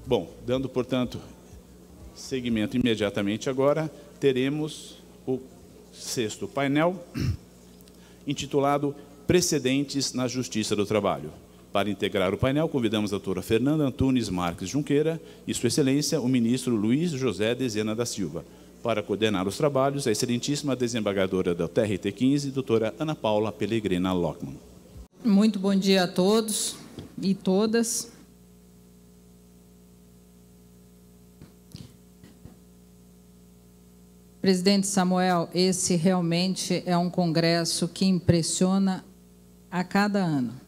Bom, dando, portanto, seguimento imediatamente agora, teremos o 6º painel, intitulado Precedentes na Justiça do Trabalho. Para integrar o painel, convidamos a doutora Fernanda Antunes Marques Junqueira e Sua Excelência, o ministro Luiz José Dezena da Silva. Para coordenar os trabalhos, a excelentíssima desembargadora da TRT 15, doutora Ana Paula Pellegrina Lockman. Muito bom dia a todos e todas. Presidente Samuel, esse realmente é um congresso que impressiona a cada ano.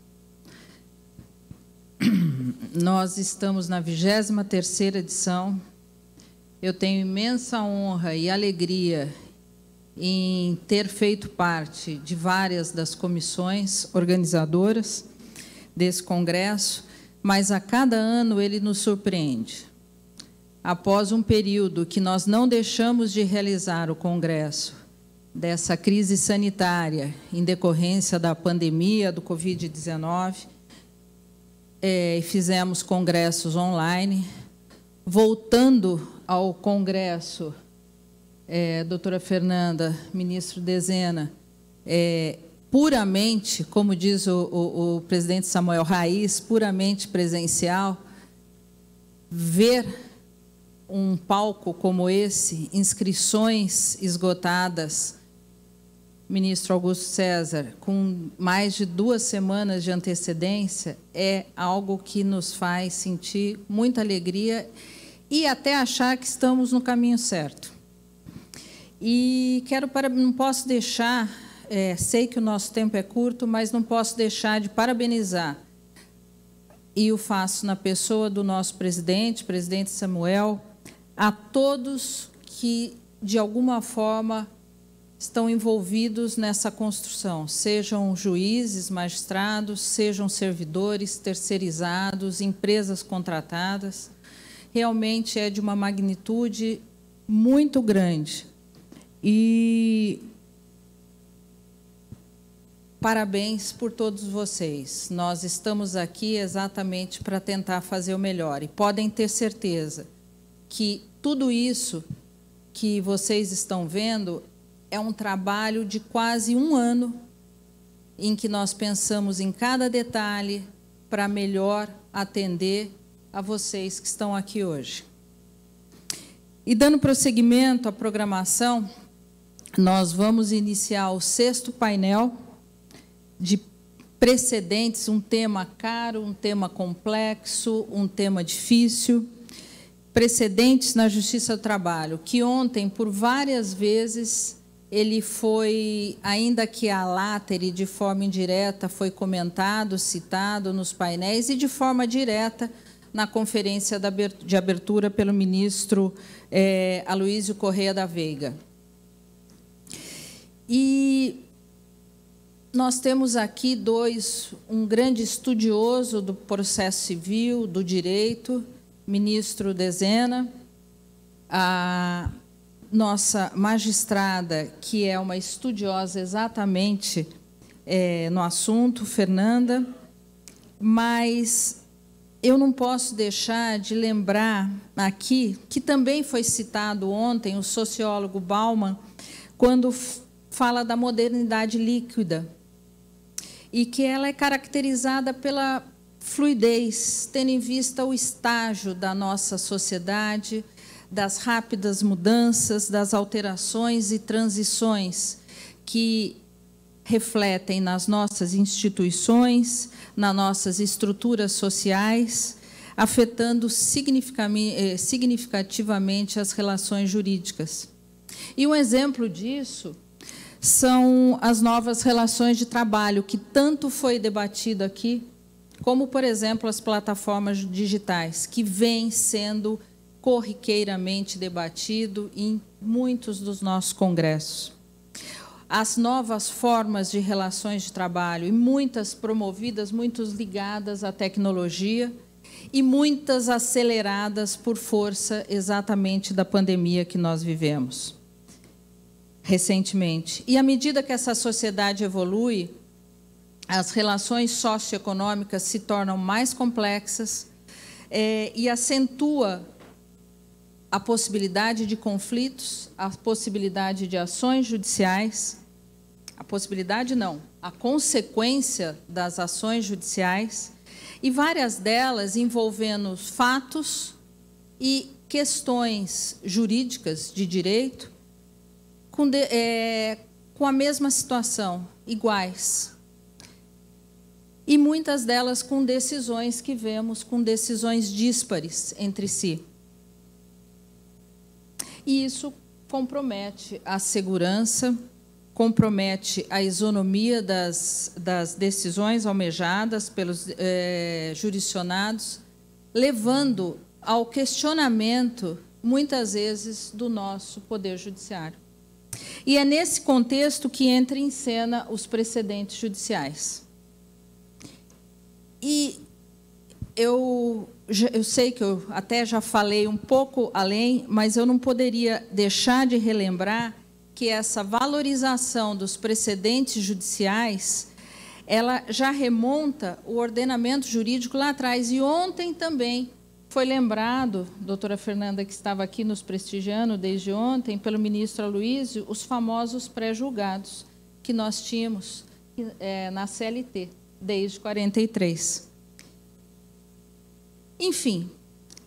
Nós estamos na 23ª edição. Eu tenho imensa honra e alegria em ter feito parte de várias das comissões organizadoras desse congresso, mas a cada ano ele nos surpreende. Após um período que nós não deixamos de realizar o congresso dessa crise sanitária em decorrência da pandemia do Covid-19, fizemos congressos online, voltando ao congresso, doutora Fernanda, ministro Dezena, puramente, como diz o presidente Samuel, raiz, puramente presencial, ver um palco como esse, inscrições esgotadas, ministro Augusto César, com mais de 2 semanas de antecedência, é algo que nos faz sentir muita alegria e até achar que estamos no caminho certo. E não posso deixar, sei que o nosso tempo é curto, mas não posso deixar de parabenizar, e o faço na pessoa do nosso presidente Samuel, a todos que, de alguma forma, estão envolvidos nessa construção, sejam juízes, magistrados, sejam servidores terceirizados, empresas contratadas. Realmente é de uma magnitude muito grande. E parabéns por todos vocês. Nós estamos aqui exatamente para tentar fazer o melhor. E podem ter certeza que tudo isso que vocês estão vendo é um trabalho de quase 1 ano em que nós pensamos em cada detalhe para melhor atender a vocês que estão aqui hoje. E dando prosseguimento à programação, nós vamos iniciar o 6º painel de precedentes, um tema caro, um tema complexo, um tema difícil, precedentes na Justiça do Trabalho, que ontem, por várias vezes, ele foi, ainda que a láteri, de forma indireta, foi comentado, citado nos painéis e de forma direta na conferência de abertura pelo ministro Aloysio Corrêa da Veiga. E nós temos aqui um grande estudioso do processo civil, do direito, ministro Dezena, a nossa magistrada, que é uma estudiosa exatamente no assunto, Fernanda, mas eu não posso deixar de lembrar aqui, que também foi citado ontem, o sociólogo Bauman, quando fala da modernidade líquida, e que ela é caracterizada pela fluidez, tendo em vista o estágio da nossa sociedade, das rápidas mudanças, das alterações e transições que refletem nas nossas instituições, nas nossas estruturas sociais, afetando significativamente as relações jurídicas. E um exemplo disso são as novas relações de trabalho, que tanto foi debatido aqui, como, por exemplo, as plataformas digitais, que vêm sendo corriqueiramente debatido em muitos dos nossos congressos. As novas formas de relações de trabalho, e muitas promovidas, muitas ligadas à tecnologia, e muitas aceleradas por força exatamente da pandemia que nós vivemos recentemente. E à medida que essa sociedade evolui, as relações socioeconômicas se tornam mais complexas, e acentua a possibilidade de conflitos, a possibilidade de ações judiciais, a possibilidade não, a consequência das ações judiciais, e várias delas envolvendo fatos e questões jurídicas de direito com a mesma situação, iguais. E muitas delas com decisões que vemos, com decisões díspares entre si. E isso compromete a segurança, compromete a isonomia das decisões almejadas pelos jurisdicionados, levando ao questionamento, muitas vezes, do nosso Poder Judiciário. E é nesse contexto que entra em cena os precedentes judiciais. E eu sei que eu até já falei um pouco além, mas eu não poderia deixar de relembrar que essa valorização dos precedentes judiciais, ela já remonta o ordenamento jurídico lá atrás. E ontem também foi lembrado, doutora Fernanda, que estava aqui nos prestigiando desde ontem, pelo ministro Aloysio, os famosos pré-julgados que nós tínhamos na CLT, desde 43. Enfim,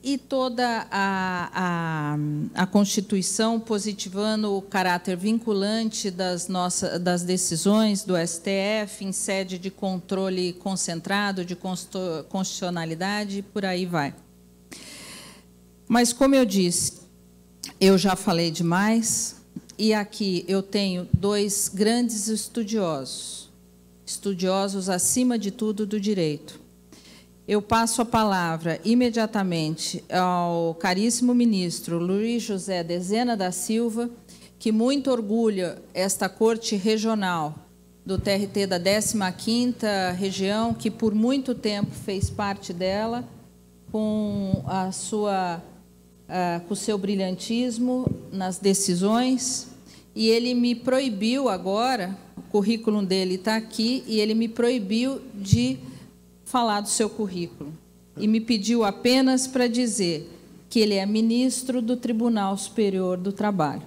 e toda a Constituição positivando o caráter vinculante das decisões do STF em sede de controle concentrado, de constitucionalidade, e por aí vai. Mas, como eu disse, eu já falei demais, e aqui eu tenho dois grandes estudiosos acima de tudo do direito. Eu passo a palavra imediatamente ao caríssimo ministro Luiz José Dezena da Silva, que muito orgulha esta Corte Regional do TRT da 15ª Região, que por muito tempo fez parte dela, com o seu brilhantismo nas decisões, e ele me proibiu agora, o currículo dele está aqui, e ele me proibiu de falar do seu currículo, e me pediu apenas para dizer que ele é ministro do Tribunal Superior do Trabalho.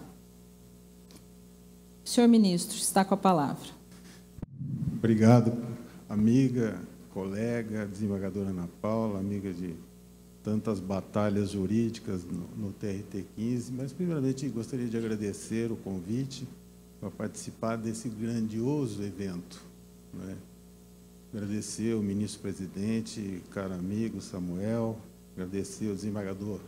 Senhor ministro, está com a palavra. Obrigado, amiga, colega, desembargadora Ana Paula, amiga de tantas batalhas jurídicas no TRT 15, mas, primeiramente, gostaria de agradecer o convite para participar desse grandioso evento, né? Agradecer ao ministro-presidente, caro amigo Samuel, agradecer ao desembargador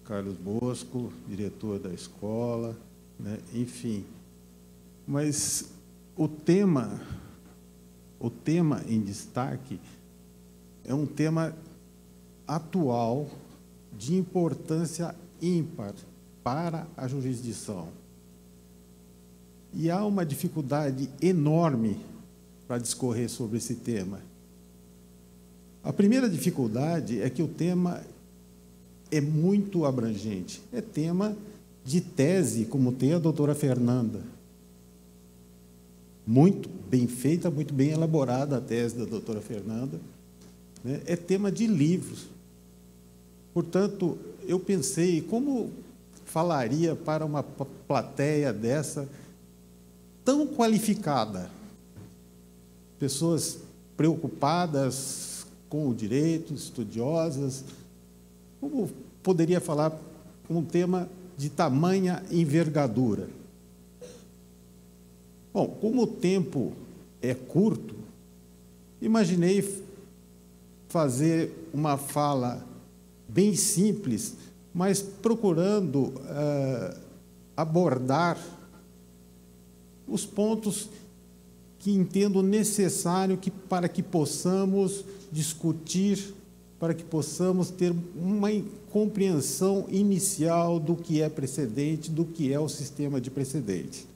Carlos Bosco, diretor da escola, né? Enfim. Mas o tema em destaque é um tema atual de importância ímpar para a jurisdição. E há uma dificuldade enorme para discorrer sobre esse tema. A primeira dificuldade é que o tema é muito abrangente. É tema de tese, como tem a doutora Fernanda. Muito bem feita, muito bem elaborada a tese da doutora Fernanda, né? É tema de livros. Portanto, eu pensei, como falaria para uma plateia dessa tão qualificada? Pessoas preocupadas com o direito, estudiosas, como poderia falar com um tema de tamanha envergadura? Bom, como o tempo é curto, imaginei fazer uma fala bem simples, mas procurando abordar os pontos que entendo necessário para que possamos discutir, para que possamos ter uma compreensão inicial do que é precedente, do que é o sistema de precedente.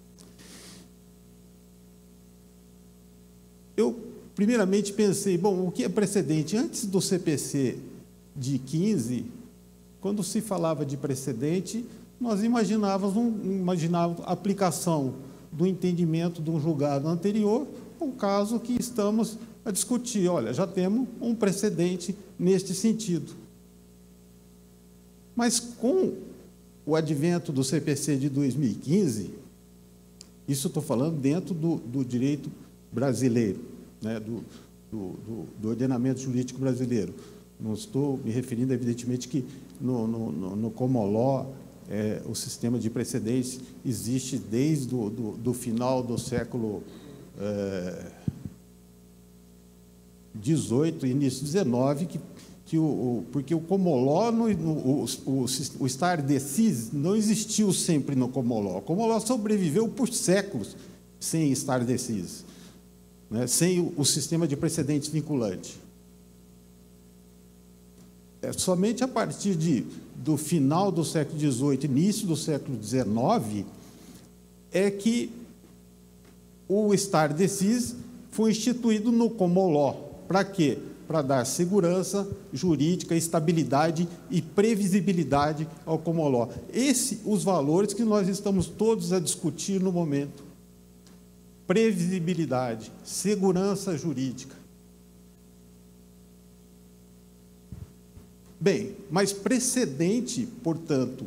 Eu, primeiramente, pensei, bom, o que é precedente? Antes do CPC de 15, quando se falava de precedente, nós imaginávamos a aplicação do entendimento de um julgado anterior, o caso que estamos a discutir. Olha, já temos um precedente neste sentido. Mas, com o advento do CPC de 2015, isso estou falando dentro do direito brasileiro, né, do ordenamento jurídico brasileiro. Não estou me referindo, evidentemente, que no common law, o sistema de precedentes existe desde do final do século XVIII, início XIX, porque o common law, o stare decisis, não existiu sempre no common law. O common law sobreviveu por séculos sem stare decisis, né, sem o sistema de precedentes vinculante. Somente a partir do final do século XVIII, início do século XIX, é que o stare decisis foi instituído no common law. Para quê? Para dar segurança jurídica, estabilidade e previsibilidade ao common law. Os valores que nós estamos todos a discutir no momento. Previsibilidade, segurança jurídica. Bem, mas precedente, portanto,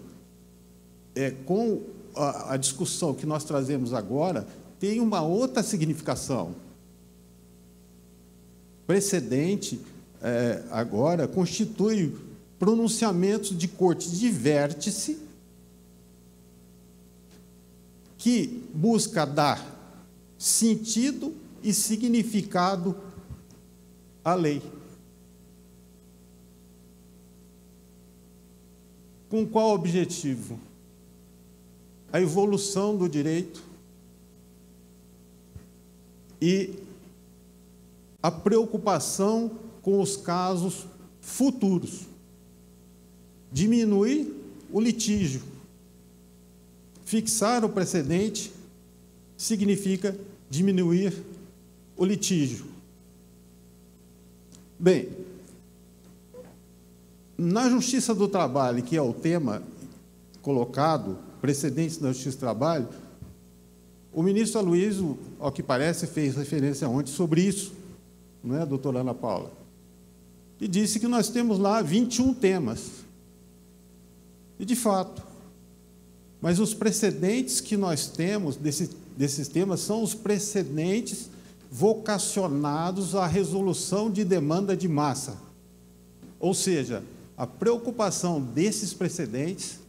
com a discussão que nós trazemos agora, tem uma outra significação. Precedente, agora, constitui pronunciamentos de corte de vértice que busca dar sentido e significado à lei. Com qual objetivo? A evolução do direito e a preocupação com os casos futuros. Diminuir o litígio. Fixar o precedente significa diminuir o litígio. Bem, na Justiça do Trabalho, que é o tema colocado, precedentes da Justiça do Trabalho, o ministro Aloysio, ao que parece, fez referência ontem sobre isso, não é, doutora Ana Paula? E disse que nós temos lá 21 temas. E, de fato, mas os precedentes que nós temos desses temas são os precedentes vocacionados à resolução de demanda de massa. Ou seja, a preocupação desses precedentes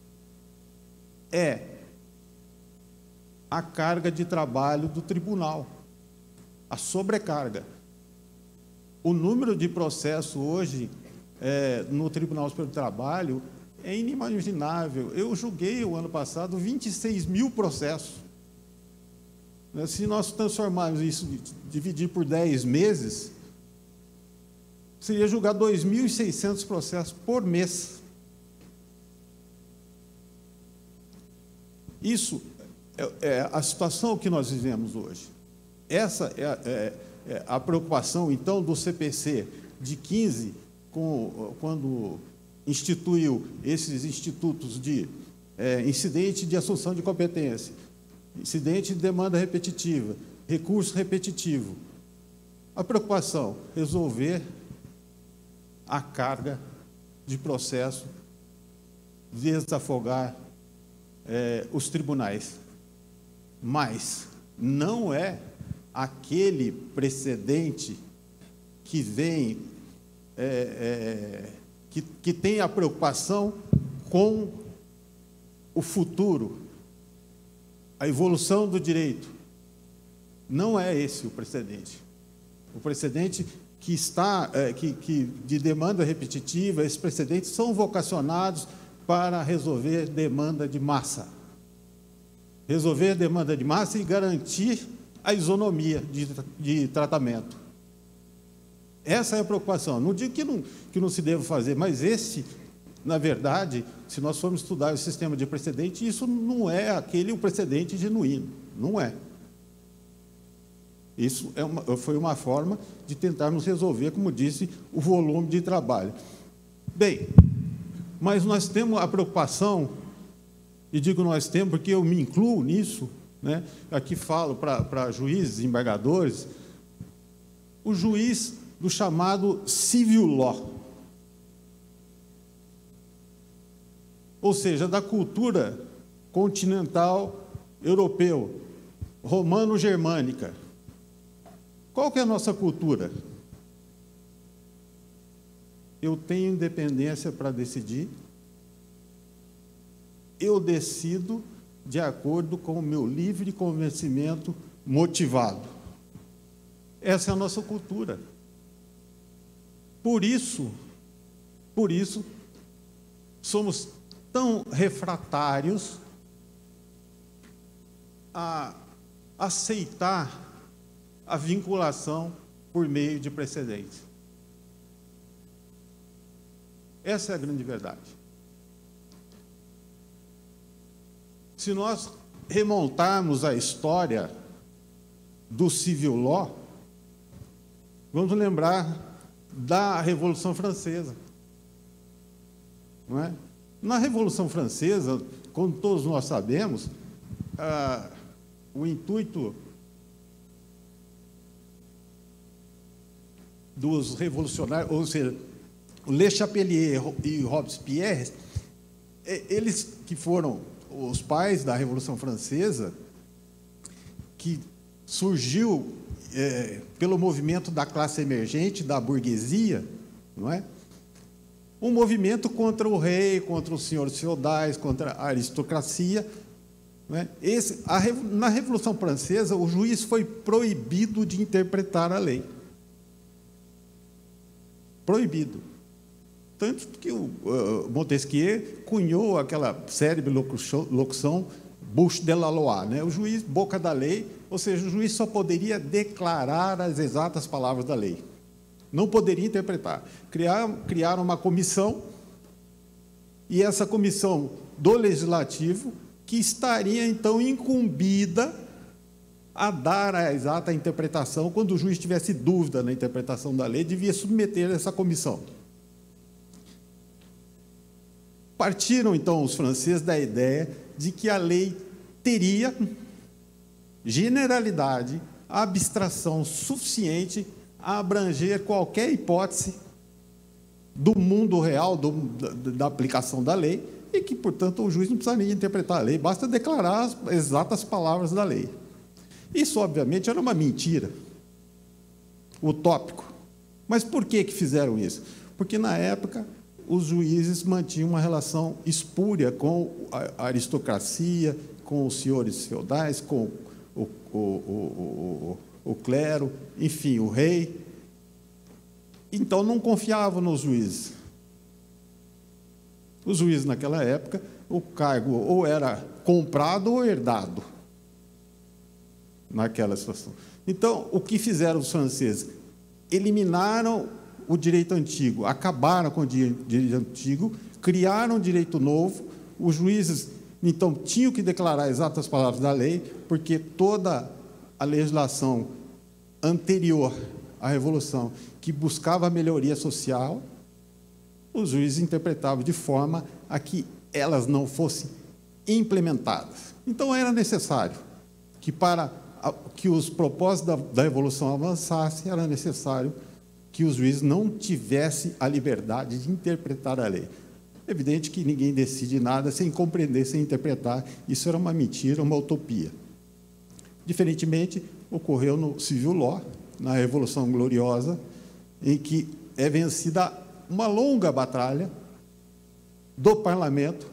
é a carga de trabalho do tribunal, a sobrecarga. O número de processos hoje no Tribunal Superior do Trabalho é inimaginável. Eu julguei o ano passado 26 mil processos. Se nós transformarmos isso, dividir por 10 meses, seria julgar 2.600 processos por mês. Isso é a situação que nós vivemos hoje. Essa é a preocupação, então, do CPC de 15, quando instituiu esses institutos de incidente de assunção de competência, incidente de demanda repetitiva, recurso repetitivo. A preocupação, resolver a carga de processo, desafogar os tribunais. Mas não é aquele precedente que vem, que tem a preocupação com o futuro, a evolução do direito. Não é esse o precedente. O precedente que está, de demanda repetitiva, esses precedentes são vocacionados para resolver demanda de massa. Resolver demanda de massa e garantir a isonomia de tratamento. Essa é a preocupação. Não digo que não se deva fazer, mas na verdade, se nós formos estudar o sistema de precedente, isso não é o precedente genuíno. Não é. Isso foi uma forma de tentarmos resolver, como disse, o volume de trabalho. Bem, mas nós temos a preocupação, e digo nós temos porque eu me incluo nisso, né? Aqui falo para juízes, embargadores, o juiz do chamado civil law. ou seja, da cultura continental europeu, romano-germânica. Qual que é a nossa cultura? Eu tenho independência para decidir, eu decido de acordo com o meu livre convencimento motivado. Essa é a nossa cultura. Por isso, somos tão refratários a aceitar a vinculação por meio de precedentes. Essa é a grande verdade. Se nós remontarmos a história do civil law, vamos lembrar da Revolução Francesa. Não é? Na Revolução Francesa, como todos nós sabemos, o intuito dos revolucionários, ou seja, o Le Chapelier e Robespierre, eles que foram os pais da Revolução Francesa, que surgiu pelo movimento da classe emergente, da burguesia, não é? Um movimento contra o rei, contra os senhores feudais, contra a aristocracia. Não é? Na Revolução Francesa, o juiz foi proibido de interpretar a lei. Proibido. Tanto que o Montesquieu cunhou aquela célebre locução bouche de la loi, né? O juiz, boca da lei, ou seja, o juiz só poderia declarar as exatas palavras da lei. Não poderia interpretar. Criaram uma comissão, e essa comissão do Legislativo, que estaria, então, incumbida a dar a exata interpretação. Quando o juiz tivesse dúvida na interpretação da lei, devia submeter essa comissão. Partiram, então, os franceses da ideia de que a lei teria generalidade, abstração suficiente a abranger qualquer hipótese do mundo real, da aplicação da lei, e que, portanto, o juiz não precisaria interpretar a lei, basta declarar as exatas palavras da lei. Isso, obviamente, era uma mentira, utópico. Mas por que fizeram isso? Porque, na época, os juízes mantinham uma relação espúria com a aristocracia, com os senhores feudais, com o clero, enfim, o rei. Então, não confiavam nos juízes. Os juízes, naquela época, o cargo ou era comprado ou herdado, naquela situação. Então, o que fizeram os franceses? Eliminaram o direito antigo, acabaram com o direito antigo, criaram um direito novo. Os juízes, então, tinham que declarar exatas palavras da lei, porque toda a legislação anterior à Revolução, que buscava a melhoria social, os juízes interpretavam de forma a que elas não fossem implementadas. Então, era necessário que, para que os propósitos da Revolução avançassem, era necessário que os juízes não tivessem a liberdade de interpretar a lei. É evidente que ninguém decide nada sem compreender, sem interpretar. Isso era uma mentira, uma utopia. Diferentemente, ocorreu no Civil Law, na Revolução Gloriosa, em que é vencida uma longa batalha do parlamento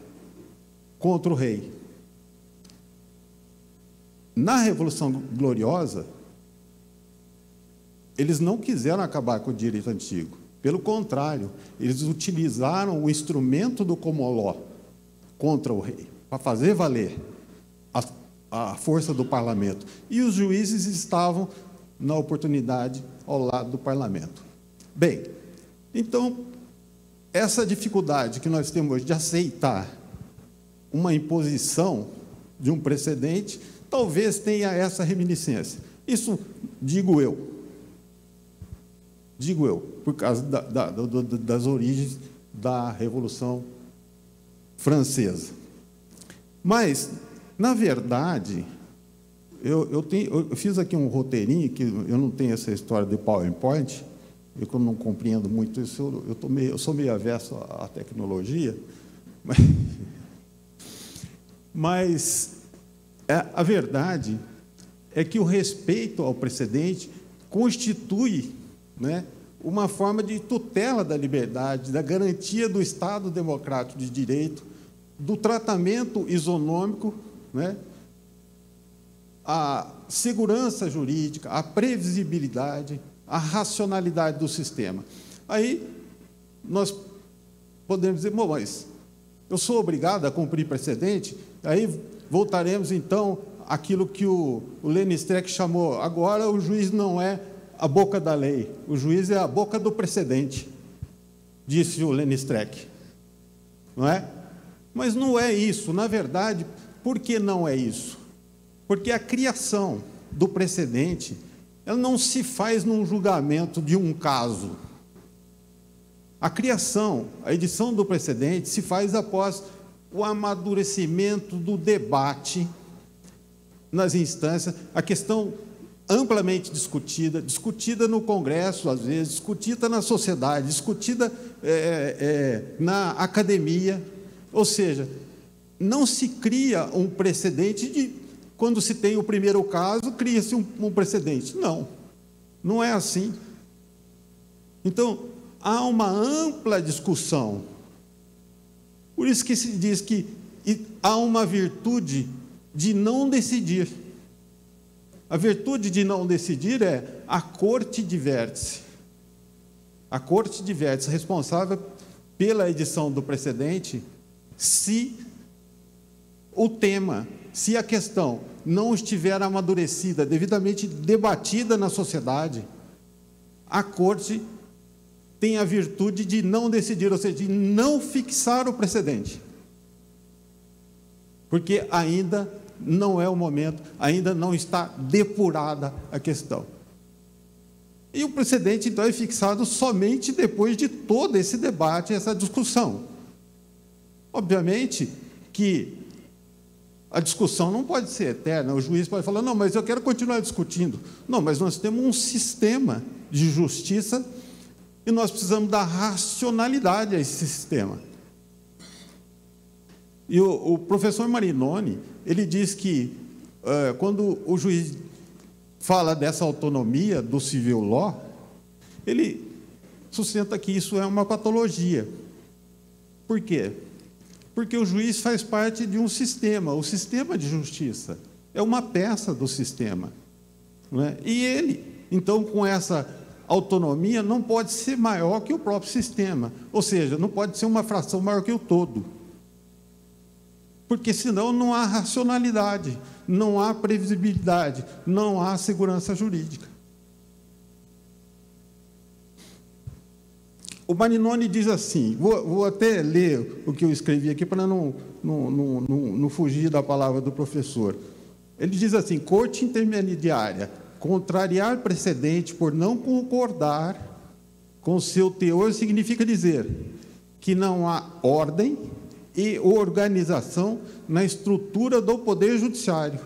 contra o rei. Na Revolução Gloriosa, eles não quiseram acabar com o direito antigo. Pelo contrário, eles utilizaram o instrumento do common law contra o rei, para fazer valer a força do parlamento. E os juízes estavam, na oportunidade, ao lado do parlamento. Bem, então, essa dificuldade que nós temos hoje de aceitar uma imposição de um precedente, talvez tenha essa reminiscência. Isso, digo eu, por causa das origens da Revolução Francesa. Mas, na verdade, eu fiz aqui um roteirinho, que eu não tenho essa história de PowerPoint, eu como não compreendo muito isso, eu sou meio avesso à tecnologia, Mas a verdade é que o respeito ao precedente constitui, né, uma forma de tutela da liberdade, da garantia do Estado democrático de direito, do tratamento isonômico, né, a segurança jurídica, a previsibilidade, a racionalidade do sistema. Aí nós podemos dizer, bom, mas eu sou obrigado a cumprir precedente? Aí voltaremos, então, àquilo que o Lenin Streck chamou, agora o juiz não é a boca da lei, o juiz é a boca do precedente, disse o Lenin Streck, não é? Mas não é isso, na verdade. Por que não é isso? Porque a criação do precedente, ela não se faz num julgamento de um caso. A criação, a edição do precedente se faz após o amadurecimento do debate nas instâncias, a questão amplamente discutida no Congresso, às vezes, discutida na sociedade, discutida na academia. Ou seja, não se cria um precedente de, quando se tem o primeiro caso, cria-se um precedente. Não, não é assim. Então, há uma ampla discussão. Por isso que se diz que há uma virtude de não decidir. A virtude de não decidir é a corte de vértice. A corte de vértice responsável pela edição do precedente, se o tema, se a questão não estiver amadurecida, devidamente debatida na sociedade, a corte tem a virtude de não decidir, ou seja, de não fixar o precedente. Porque ainda não é o momento, ainda não está depurada a questão. E o precedente, então, é fixado somente depois de todo esse debate, essa discussão. Obviamente que a discussão não pode ser eterna, o juiz pode falar, não, mas eu quero continuar discutindo. Não, mas nós temos um sistema de justiça e nós precisamos dar racionalidade a esse sistema. E o professor Marinoni, ele diz que, quando o juiz fala dessa autonomia do civil law, ele sustenta que isso é uma patologia. Por quê? Porque o juiz faz parte de um sistema, o sistema de justiça. É uma peça do sistema, não é? E ele, então, com essa autonomia, não pode ser maior que o próprio sistema. Ou seja, não pode ser uma fração maior que o todo. Porque senão não há racionalidade, não há previsibilidade, não há segurança jurídica. O Marinoni diz assim, vou até ler o que eu escrevi aqui para não fugir da palavra do professor. Ele diz assim, corte intermediária, contrariar precedente por não concordar com seu teor significa dizer que não há ordem e organização na estrutura do Poder Judiciário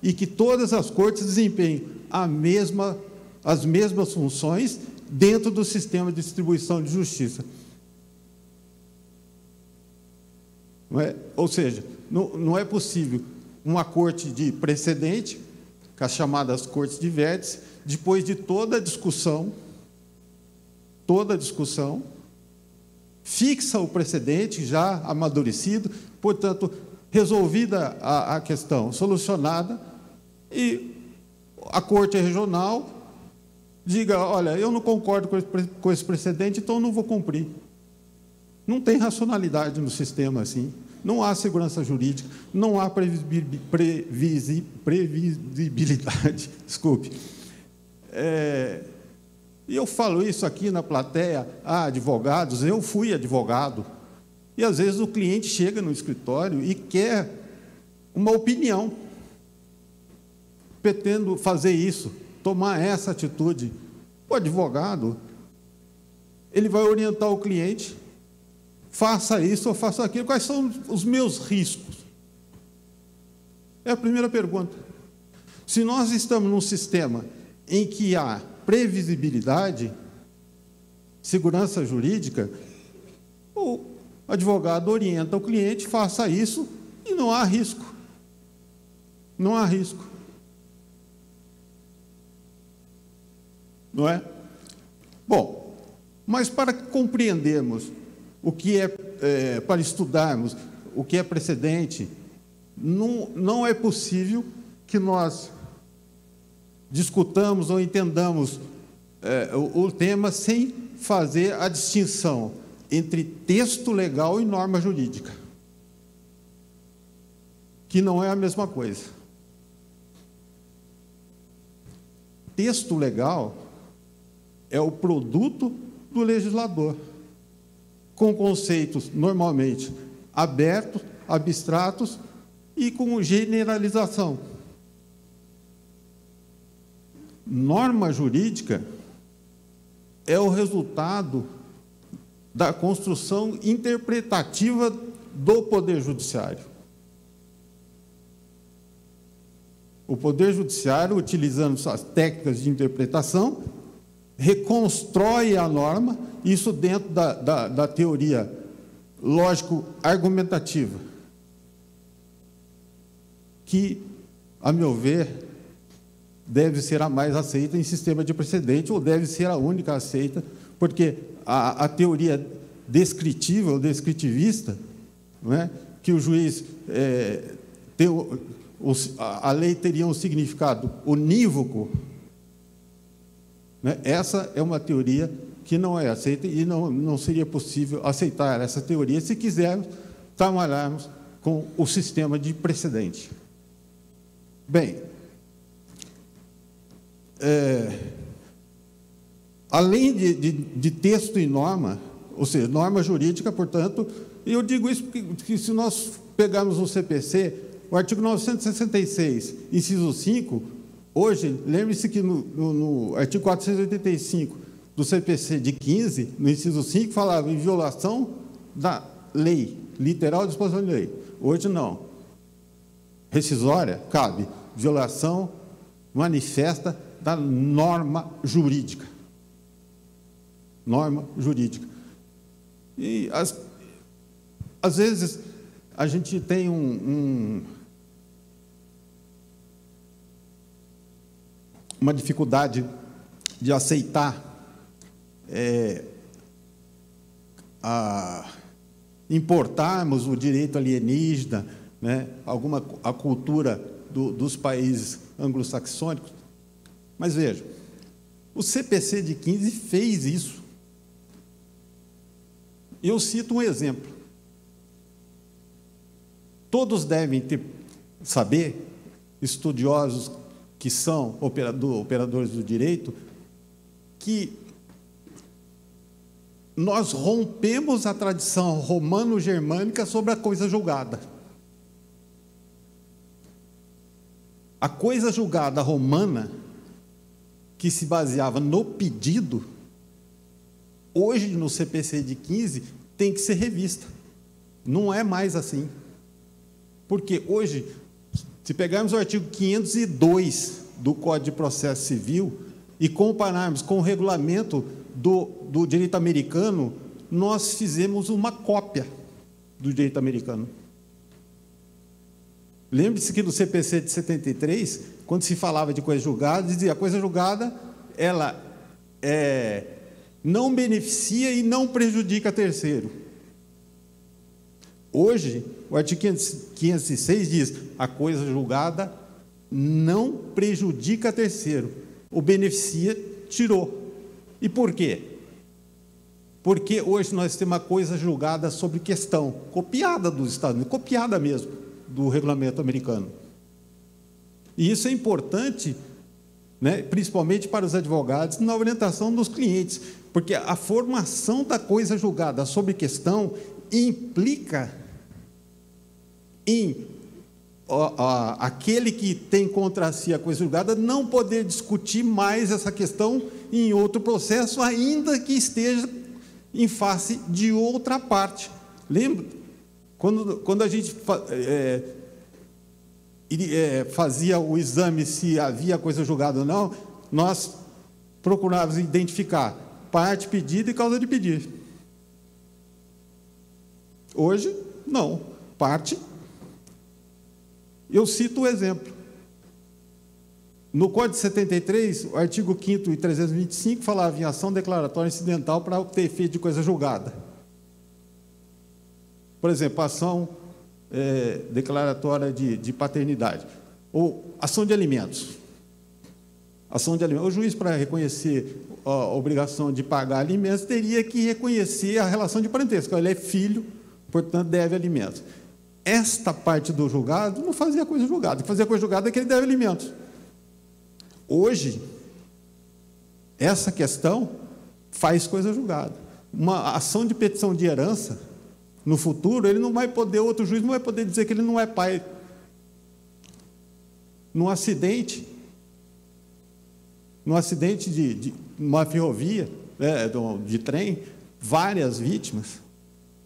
e que todas as cortes desempenham as mesmas funções dentro do sistema de distribuição de justiça. Não é? Ou seja, não é possível uma corte de precedente, com as chamadas cortes de vértice, depois de toda a discussão, fixa o precedente já amadurecido, portanto, resolvida a questão, solucionada, e a Corte Regional diga, olha, eu não concordo com esse precedente, então eu não vou cumprir. Não tem racionalidade no sistema assim, não há segurança jurídica, não há previsibilidade, desculpe. E eu falo isso aqui na plateia, advogados, eu fui advogado, e às vezes o cliente chega no escritório e quer uma opinião, pretendo fazer isso, tomar essa atitude. O advogado, ele vai orientar o cliente, faça isso ou faça aquilo, quais são os meus riscos? É a primeira pergunta. Se nós estamos num sistema em que há previsibilidade, segurança jurídica, o advogado orienta o cliente, faça isso e não há risco. não há risco. Não é? Bom, mas para compreendermos o que para estudarmos o que é precedente, não é possível que nós discutamos ou entendamos o tema sem fazer a distinção entre texto legal e norma jurídica, que não é a mesma coisa. Texto legal é o produto do legislador, com conceitos normalmente abertos, abstratos e com generalização. Norma jurídica é o resultado da construção interpretativa do Poder Judiciário. O Poder Judiciário, utilizando suas técnicas de interpretação, reconstrói a norma, isso dentro da teoria lógico-argumentativa, que, a meu ver, deve ser a mais aceita em sistema de precedente, ou deve ser a única aceita, porque a teoria descritiva ou descritivista, não é, que o juiz a lei teria um significado unívoco, né? Essa é uma teoria que não é aceita e não seria possível aceitar essa teoria se quisermos trabalharmos com o sistema de precedente. Bem, além de texto e norma, ou seja, norma jurídica, portanto, e eu digo isso porque se nós pegarmos o CPC, o artigo 966, inciso 5, hoje, lembre-se que no artigo 485 do CPC de 15, no inciso 5, falava em violação da lei, literal disposição de lei. Hoje não. Rescisória, cabe violação manifesta da norma jurídica. Norma jurídica. E, às vezes, a gente tem uma dificuldade de aceitar importarmos o direito alienígena, né, a cultura dos países anglo-saxônicos. Mas veja, o CPC de 15 fez isso. Eu cito um exemplo. Todos devem saber, estudiosos que são operadores do direito, que nós rompemos a tradição romano-germânica sobre a coisa julgada. A coisa julgada romana, que se baseava no pedido, hoje no CPC de 15 tem que ser revista. Não é mais assim. Porque hoje, se pegarmos o artigo 502 do Código de Processo Civil e compararmos com o regulamento do direito americano, nós fizemos uma cópia do direito americano. Lembre-se que no CPC de 73, quando se falava de coisa julgada, dizia a coisa julgada, ela não beneficia e não prejudica terceiro. Hoje, o artigo 506 diz, a coisa julgada não prejudica terceiro, o beneficia, tirou. E por quê? Porque hoje nós temos uma coisa julgada sobre questão, copiada dos Estados Unidos, copiada mesmo, do regulamento americano. E isso é importante, né, principalmente para os advogados, na orientação dos clientes, porque a formação da coisa julgada sobre questão implica em aquele que tem contra si a coisa julgada não poder discutir mais essa questão em outro processo, ainda que esteja em face de outra parte. Lembra? Quando a gente fazia o exame se havia coisa julgada ou não, nós procurávamos identificar parte pedida e causa de pedir. Hoje, não. Parte. Eu cito o exemplo. No Código de 73, o artigo 5º e 325 falava em ação declaratória incidental para obter efeito de coisa julgada. Por exemplo, ação declaratória de paternidade, ou ação de alimentos. Ação de alimentos. O juiz, para reconhecer a obrigação de pagar alimentos, teria que reconhecer a relação de parentesco. Ele é filho, portanto, deve alimentos. Esta parte do julgado não fazia coisa julgada. O que fazia coisa julgada é que ele deve alimentos. Hoje, essa questão faz coisa julgada. Uma ação de petição de herança, no futuro, ele não vai poder, outro juiz não vai poder dizer que ele não é pai. Num acidente de uma ferrovia, de trem, várias vítimas,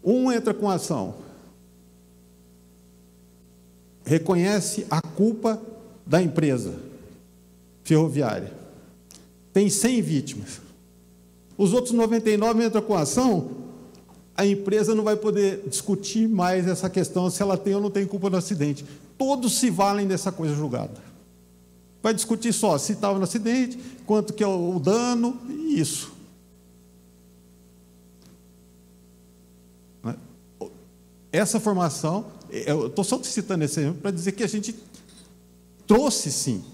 um entra com ação, reconhece a culpa da empresa ferroviária, tem 100 vítimas, os outros 99 entram com ação, a empresa não vai poder discutir mais essa questão se ela tem ou não tem culpa do acidente. Todos se valem dessa coisa julgada. Vai discutir só se estava no acidente, quanto que é o dano, e isso. Essa formação, eu estou só citando esse exemplo para dizer que a gente trouxe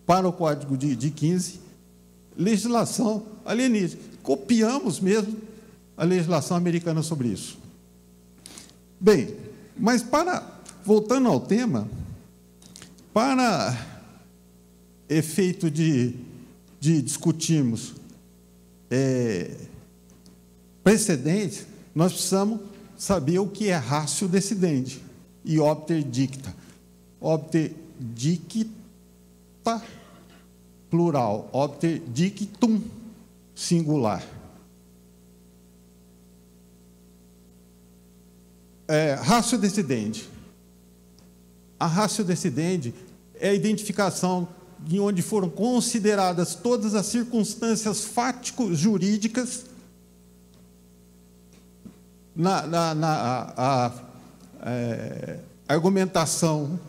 para o Código de 15 legislação alienígena. Copiamos mesmo a legislação americana sobre isso. Bem, mas voltando ao tema, para efeito de discutirmos precedentes, nós precisamos saber o que é ratio decidendi e obter dicta. Obter dicta, plural, obter dictum, singular. Ratio decidendi. A ratio decidendi é a identificação de onde foram consideradas todas as circunstâncias fático-jurídicas na argumentação,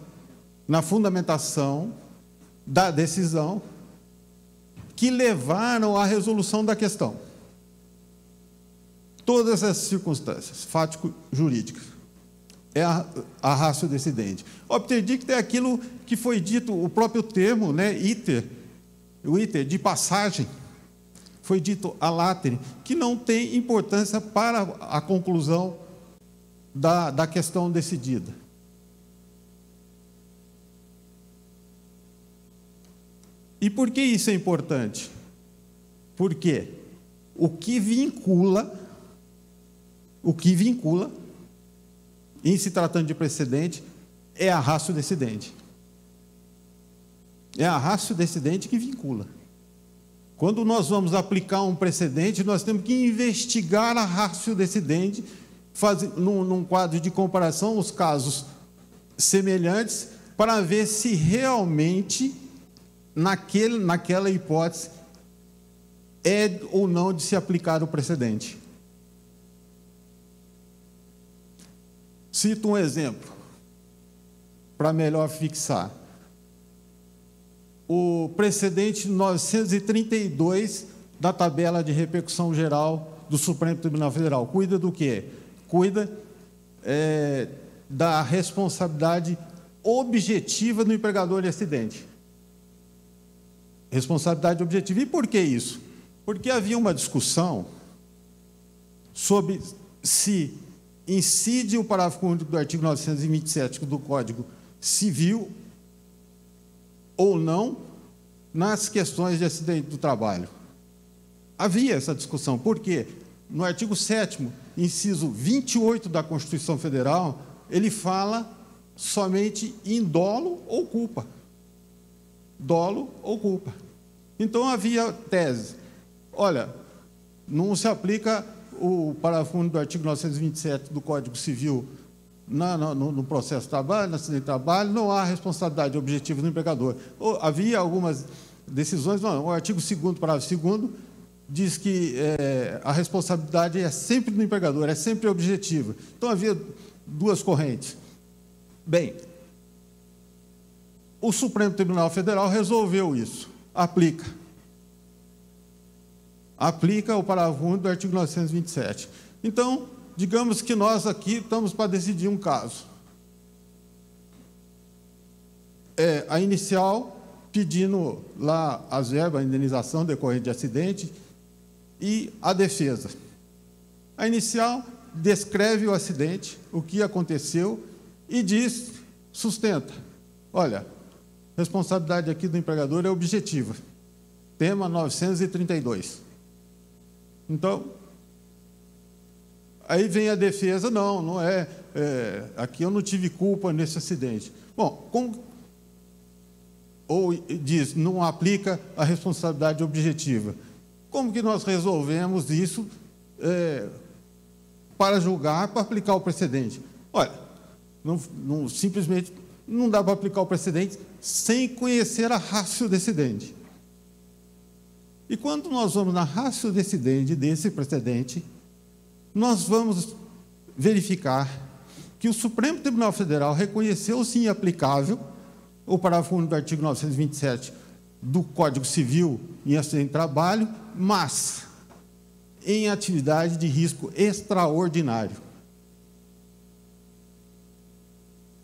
na fundamentação da decisão que levaram à resolução da questão. Todas essas circunstâncias fático-jurídicas é a ratio decidendi. Obter dicta é aquilo que foi dito, o próprio termo, né, iter, o iter de passagem, foi dito a latere, que não tem importância para a conclusão da questão decidida. E por que isso é importante? Porque o que vincula, em se tratando de precedente, é a ratio decidendi. É a ratio decidendi que vincula. Quando nós vamos aplicar um precedente, nós temos que investigar a ratio decidendi, num quadro de comparação, os casos semelhantes, para ver se realmente, naquela hipótese, é ou não de se aplicar o precedente. Cito um exemplo, para melhor fixar. O precedente 932 da tabela de repercussão geral do Supremo Tribunal Federal. Cuida do quê? Cuida da responsabilidade objetiva do empregador de acidente. Responsabilidade objetiva. E por que isso? Porque havia uma discussão sobre se incide o parágrafo único do artigo 927 do Código Civil ou não nas questões de acidente do trabalho. Havia essa discussão. Por quê? No artigo 7º, inciso 28 da Constituição Federal, ele fala somente em dolo ou culpa. Dolo ou culpa. Então, havia tese. Olha, não se aplica o parágrafo único do artigo 927 do Código Civil no processo de trabalho, no acidente de trabalho, não há responsabilidade objetiva do empregador. Havia algumas decisões, não, o artigo 2º, parágrafo 2º, diz que a responsabilidade é sempre do empregador, é sempre objetiva. Então, havia duas correntes. Bem, o Supremo Tribunal Federal resolveu isso. Aplica o parágrafo único do artigo 927. Então, digamos que nós aqui estamos para decidir um caso. A inicial pedindo lá as verbas, a indenização decorrente de acidente, e a defesa. A inicial descreve o acidente, o que aconteceu, e diz, sustenta, olha, responsabilidade aqui do empregador é objetiva. Tema 932. Então, aí vem a defesa, não é, aqui eu não tive culpa nesse acidente. Bom, ou diz, não aplica a responsabilidade objetiva. Como que nós resolvemos isso para julgar, para aplicar o precedente? Olha, simplesmente não dá para aplicar o precedente sem conhecer a ratio decidendi. E quando nós vamos na ratio decidendi desse precedente, nós vamos verificar que o Supremo Tribunal Federal reconheceu, sim, aplicável o parágrafo único do artigo 927 do Código Civil em acidente de trabalho, mas em atividade de risco extraordinário.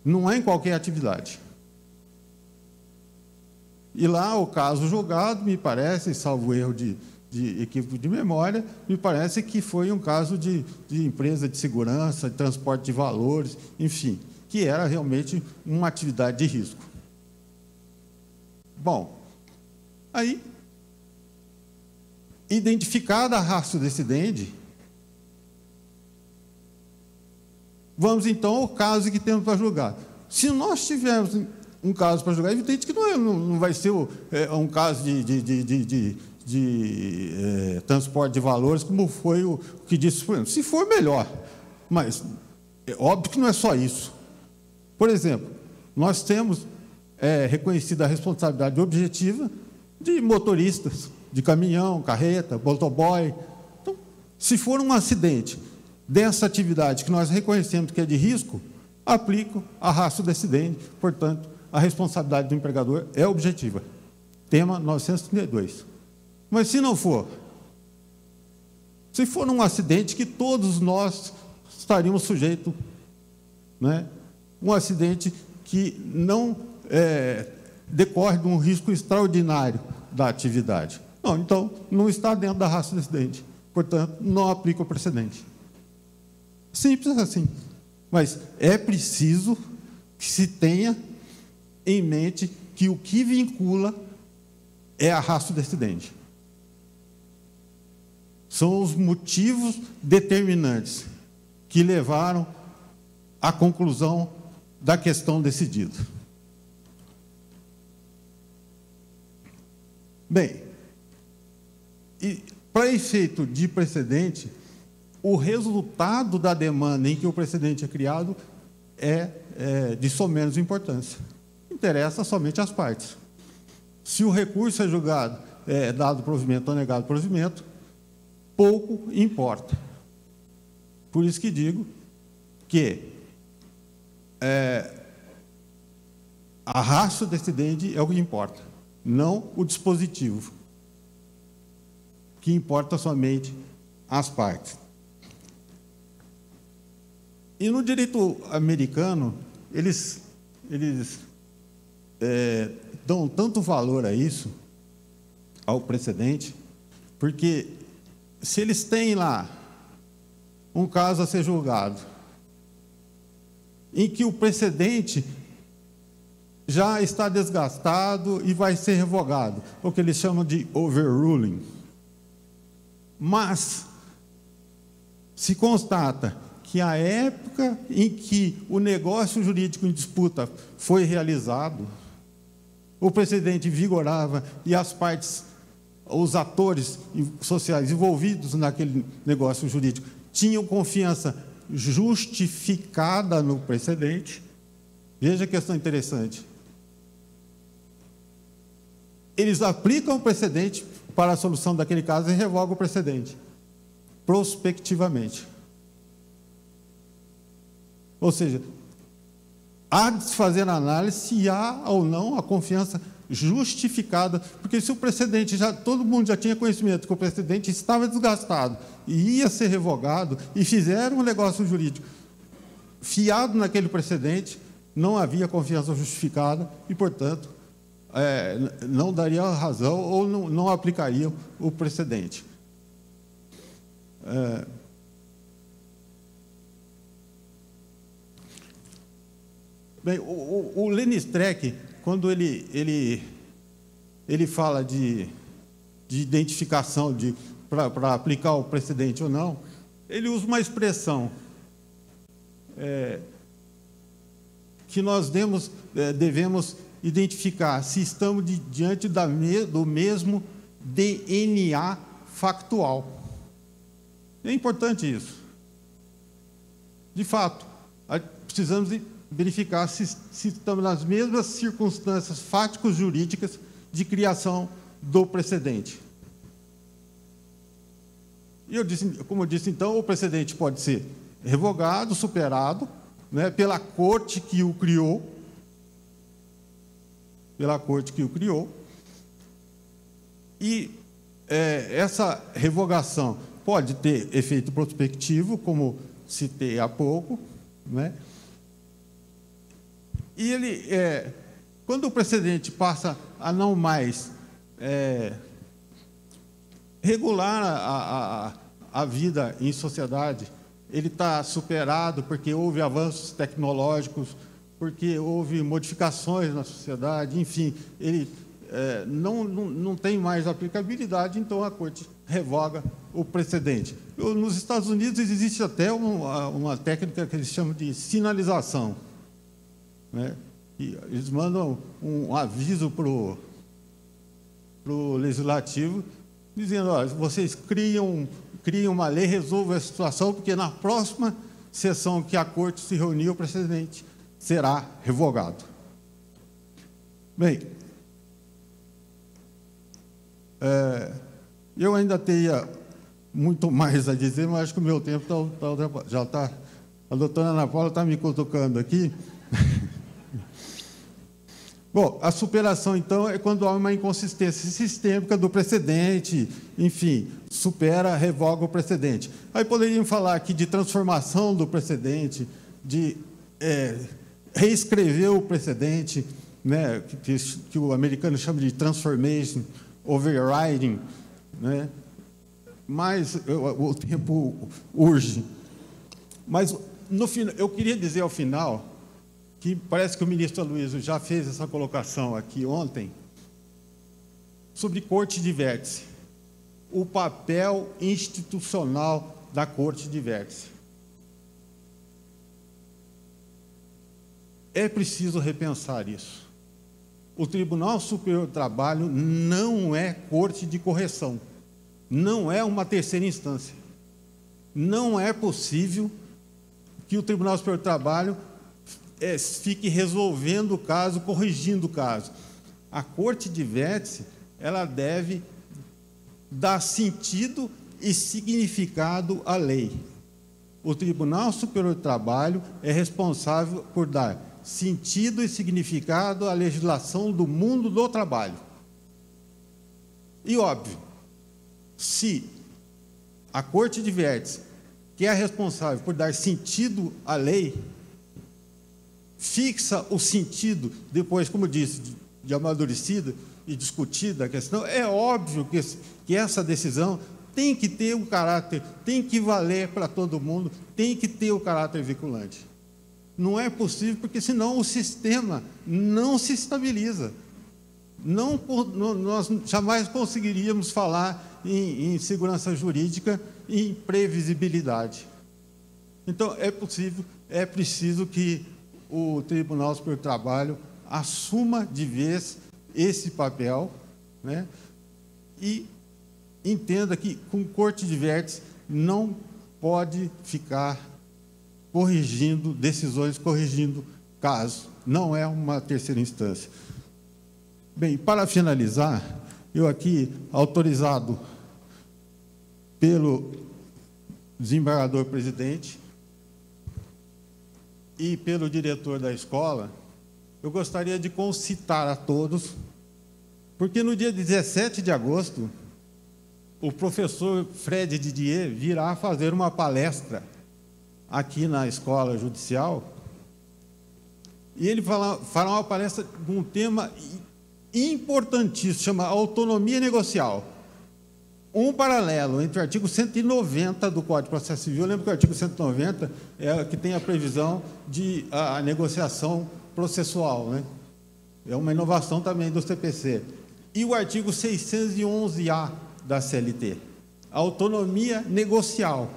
Não é em qualquer atividade. E lá, o caso julgado, me parece, salvo erro de equívoco de memória, me parece que foi um caso de empresa de segurança, de transporte de valores, enfim, que era realmente uma atividade de risco. Bom, aí, identificada a ratio decidendi, vamos então ao caso que temos para julgar. Se nós tivermos um caso para julgar, é evidente que não vai ser um caso de transporte de valores, como foi o que disse o Supremo. Se for, melhor, mas é óbvio que não é só isso. Por exemplo, nós temos reconhecida a responsabilidade objetiva de motoristas, de caminhão, carreta, motoboy. Então, se for um acidente dessa atividade que nós reconhecemos que é de risco, aplico a ratio decidendi, portanto, a responsabilidade do empregador é objetiva. Tema 932. Mas se não for, se for um acidente que todos nós estaríamos sujeitos, né? Um acidente que não decorre de um risco extraordinário da atividade. Não, então, não está dentro da ratio decidendi. Portanto, não aplica o precedente. Simples assim. Mas é preciso que se tenha em mente que o que vincula é a ratio decidendi. São os motivos determinantes que levaram à conclusão da questão decidida. Bem, e para efeito de precedente, o resultado da demanda em que o precedente é criado é de somenos importância. Interessa somente às partes. Se o recurso é julgado, dado provimento ou negado provimento, pouco importa. Por isso que digo que a ratio decidendi é o que importa, não o dispositivo, que importa somente as partes. E no direito americano, eles dão tanto valor a isso, ao precedente, porque se eles têm lá um caso a ser julgado, em que o precedente já está desgastado e vai ser revogado, o que eles chamam de overruling. Mas se constata que a época em que o negócio jurídico em disputa foi realizado, o precedente vigorava e as partes, os atores sociais envolvidos naquele negócio jurídico tinham confiança justificada no precedente. Veja a questão interessante. Eles aplicam o precedente para a solução daquele caso e revogam o precedente, prospectivamente. Ou seja, há de se fazer a análise se há ou não a confiança justificada, porque se o precedente, todo mundo já tinha conhecimento que o precedente estava desgastado e ia ser revogado, e fizeram um negócio jurídico fiado naquele precedente, não havia confiança justificada e, portanto, não daria razão ou não aplicariam o precedente. Bem, o Lênin Streck, quando ele fala de identificação para aplicar o precedente ou não, ele usa uma expressão que nós devemos identificar se estamos diante do mesmo DNA factual. É importante isso. De fato, precisamos verificar se estamos nas mesmas circunstâncias fático-jurídicas de criação do precedente. E como eu disse, então, o precedente pode ser revogado, superado, né, pela corte que o criou, e essa revogação pode ter efeito prospectivo, como citei há pouco, né? E quando o precedente passa a não mais regular a vida em sociedade, ele está superado porque houve avanços tecnológicos, porque houve modificações na sociedade, enfim, ele não tem mais aplicabilidade, então a Corte revoga o precedente. Nos Estados Unidos existe até uma técnica que eles chamam de sinalização, né? E eles mandam um aviso para o Legislativo, dizendo: olha, vocês criam uma lei, resolvam a situação, porque na próxima sessão que a Corte se reunir, o precedente será revogado. Bem, eu ainda teria muito mais a dizer, mas acho que o meu tempo já está... A doutora Ana Paula está me cutucando aqui. Bom, a superação, então, é quando há uma inconsistência sistêmica do precedente, enfim, supera, revoga o precedente. Aí poderíamos falar aqui de transformação do precedente, de reescrever o precedente, né, que o americano chama de transformation, overriding, né? Mas o tempo urge. Mas, no final, eu queria dizer ao final que parece que o ministro Aloysio já fez essa colocação aqui ontem, sobre corte de vértice, o papel institucional da corte de vértice. É preciso repensar isso. O Tribunal Superior do Trabalho não é corte de correção, não é uma terceira instância. Não é possível que o Tribunal Superior do Trabalho fique resolvendo o caso, corrigindo o caso. A Corte de Vértice, ela deve dar sentido e significado à lei. O Tribunal Superior do Trabalho é responsável por dar sentido e significado à legislação do mundo do trabalho. E, óbvio, se a Corte de Vértice, que é responsável por dar sentido à lei, fixa o sentido, depois, como eu disse, de amadurecida e discutida a questão, é óbvio que essa decisão tem que ter um caráter, tem que valer para todo mundo, tem que ter o caráter vinculante. Não é possível, porque senão o sistema não se estabiliza. Nós jamais conseguiríamos falar em segurança jurídica e em previsibilidade. Então, é preciso que o Tribunal Superior do Trabalho assuma de vez esse papel, né? E entenda que, com corte de vértice, não pode ficar corrigindo decisões, corrigindo casos. Não é uma terceira instância. Bem, para finalizar, eu aqui, autorizado pelo desembargador-presidente, e pelo diretor da escola, eu gostaria de concitar a todos, porque no dia 17 de agosto, o professor Fred Didier virá fazer uma palestra aqui na Escola Judicial, e ele fará uma palestra com um tema importantíssimo, chama autonomia negocial. Um paralelo entre o artigo 190 do Código de Processo Civil, lembra que o artigo 190 é que tem a previsão de a negociação processual, né? É uma inovação também do CPC. E o artigo 611-A da CLT, autonomia negocial.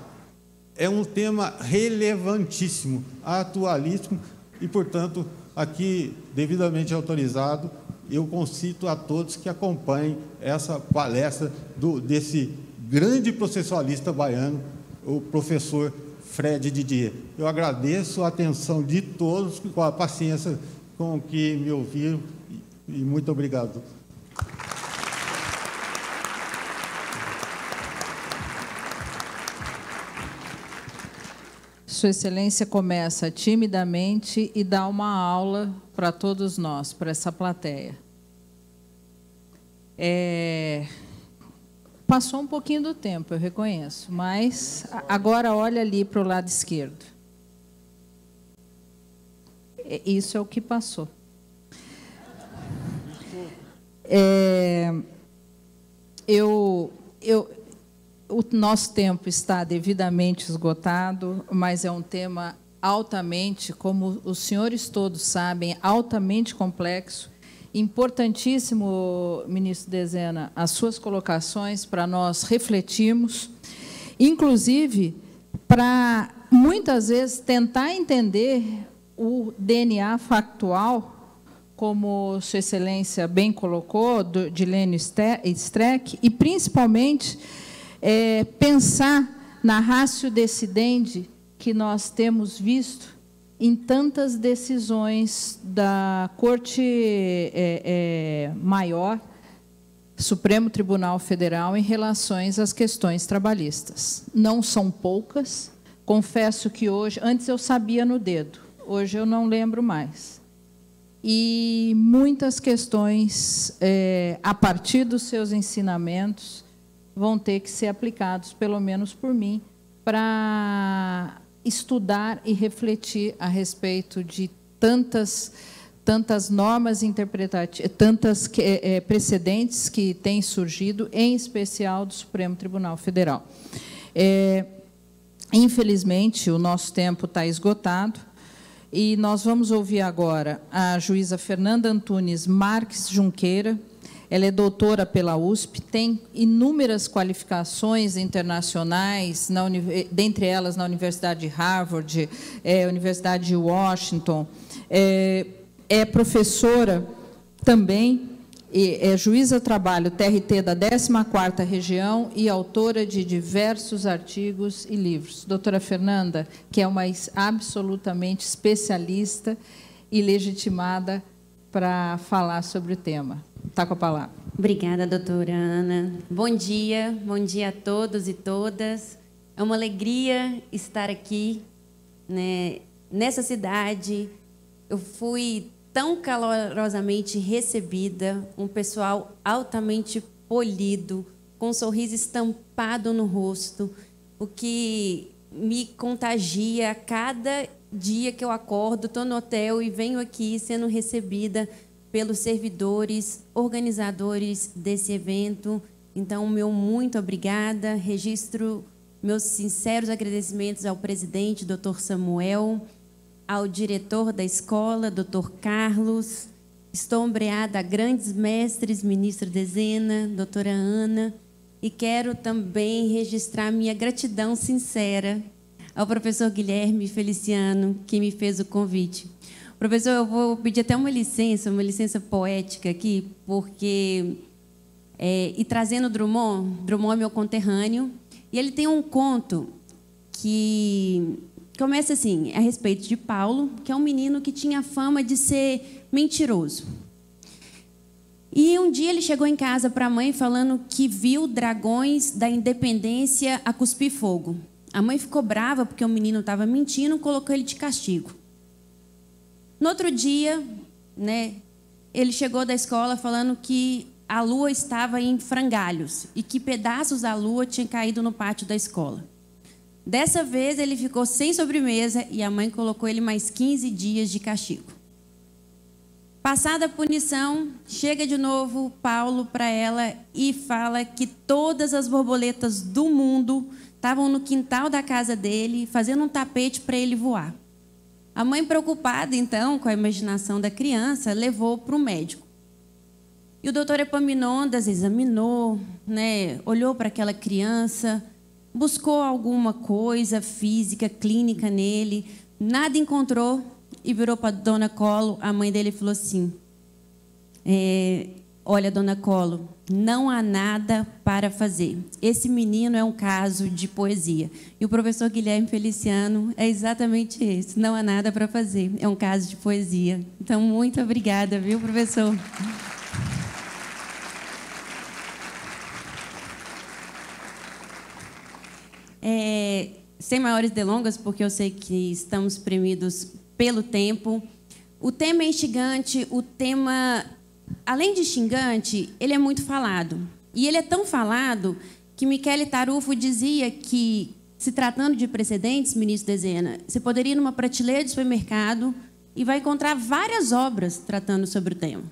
É um tema relevantíssimo, atualíssimo, e, portanto, aqui, devidamente autorizado, eu concito a todos que acompanhem essa palestra desse grande processualista baiano, o professor Fred Didier. Eu agradeço a atenção de todos, com a paciência com que me ouviram, e muito obrigado. Sua Excelência começa timidamente e dá uma aula para todos nós, para essa plateia. Passou um pouquinho do tempo, eu reconheço, mas agora olha ali para o lado esquerdo. Isso é o que passou. O nosso tempo está devidamente esgotado, mas é um tema altamente, como os senhores todos sabem, altamente complexo. Importantíssimo, ministro Dezena, as suas colocações para nós refletirmos, inclusive para, muitas vezes, tentar entender o DNA factual, como Sua Excelência bem colocou, de Lênio Streck, e, principalmente, pensar na ratio decidendi que nós temos visto em tantas decisões da Corte Maior, Supremo Tribunal Federal, em relação às questões trabalhistas. Não são poucas, confesso que hoje, antes eu sabia no dedo, hoje eu não lembro mais. E muitas questões, a partir dos seus ensinamentos, vão ter que ser aplicados, pelo menos por mim, para estudar e refletir a respeito de tantas normas interpretativas, tantas precedentes que têm surgido, em especial do Supremo Tribunal Federal. Infelizmente, o nosso tempo está esgotado, e nós vamos ouvir agora a juíza Fernanda Antunes Marques Junqueira. Ela é doutora pela USP, tem inúmeras qualificações internacionais, dentre elas na Universidade de Harvard, Universidade de Washington, é professora também, é juíza do trabalho TRT da 14ª Região e autora de diversos artigos e livros. Doutora Fernanda, que é uma absolutamente especialista e legitimada para falar sobre o tema. Está com a palavra. Obrigada, doutora Ana. Bom dia a todos e todas. É uma alegria estar aqui, né, nessa cidade. Eu fui tão calorosamente recebida, um pessoal altamente polido, com um sorriso estampado no rosto, o que me contagia a cada dia que eu acordo, estou no hotel e venho aqui sendo recebida pelos servidores, organizadores desse evento. Então, meu muito obrigada. Registro meus sinceros agradecimentos ao presidente, doutor Samuel, ao diretor da escola, doutor Carlos. Estou ombreada a grandes mestres, ministro Dezena, doutora Ana, e quero também registrar minha gratidão sincera ao professor Guilherme Feliciano, que me fez o convite. Professor, eu vou pedir até uma licença poética aqui, porque, e trazendo Drummond é meu conterrâneo, e ele tem um conto que começa assim, a respeito de Paulo, que é um menino que tinha fama de ser mentiroso. E um dia ele chegou em casa para a mãe falando que viu dragões da independência a cuspir fogo. A mãe ficou brava porque o menino estava mentindo, colocou ele de castigo. No outro dia, né, ele chegou da escola falando que a lua estava em frangalhos e que pedaços da lua tinham caído no pátio da escola. Dessa vez, ele ficou sem sobremesa e a mãe colocou ele mais 15 dias de castigo. Passada a punição, chega de novo Paulo para ela e fala que todas as borboletas do mundo estavam no quintal da casa dele, fazendo um tapete para ele voar. A mãe, preocupada, então, com a imaginação da criança, levou para o médico. E o doutor Epaminondas examinou, né, olhou para aquela criança, buscou alguma coisa física, clínica nele, nada encontrou e virou para a dona Colo, a mãe dele, e falou assim: olha, dona Colo, não há nada para fazer. Esse menino é um caso de poesia. E o professor Guilherme Feliciano é exatamente esse. Não há nada para fazer. É um caso de poesia. Então, muito obrigada, viu, professor? Sem maiores delongas, porque eu sei que estamos premidos pelo tempo. O tema é instigante, o tema, além de instigante, ele é muito falado. E ele é tão falado que Michele Tarufo dizia que, se tratando de precedentes, ministro Dezena, você poderia ir numa prateleira de supermercado e vai encontrar várias obras tratando sobre o tema.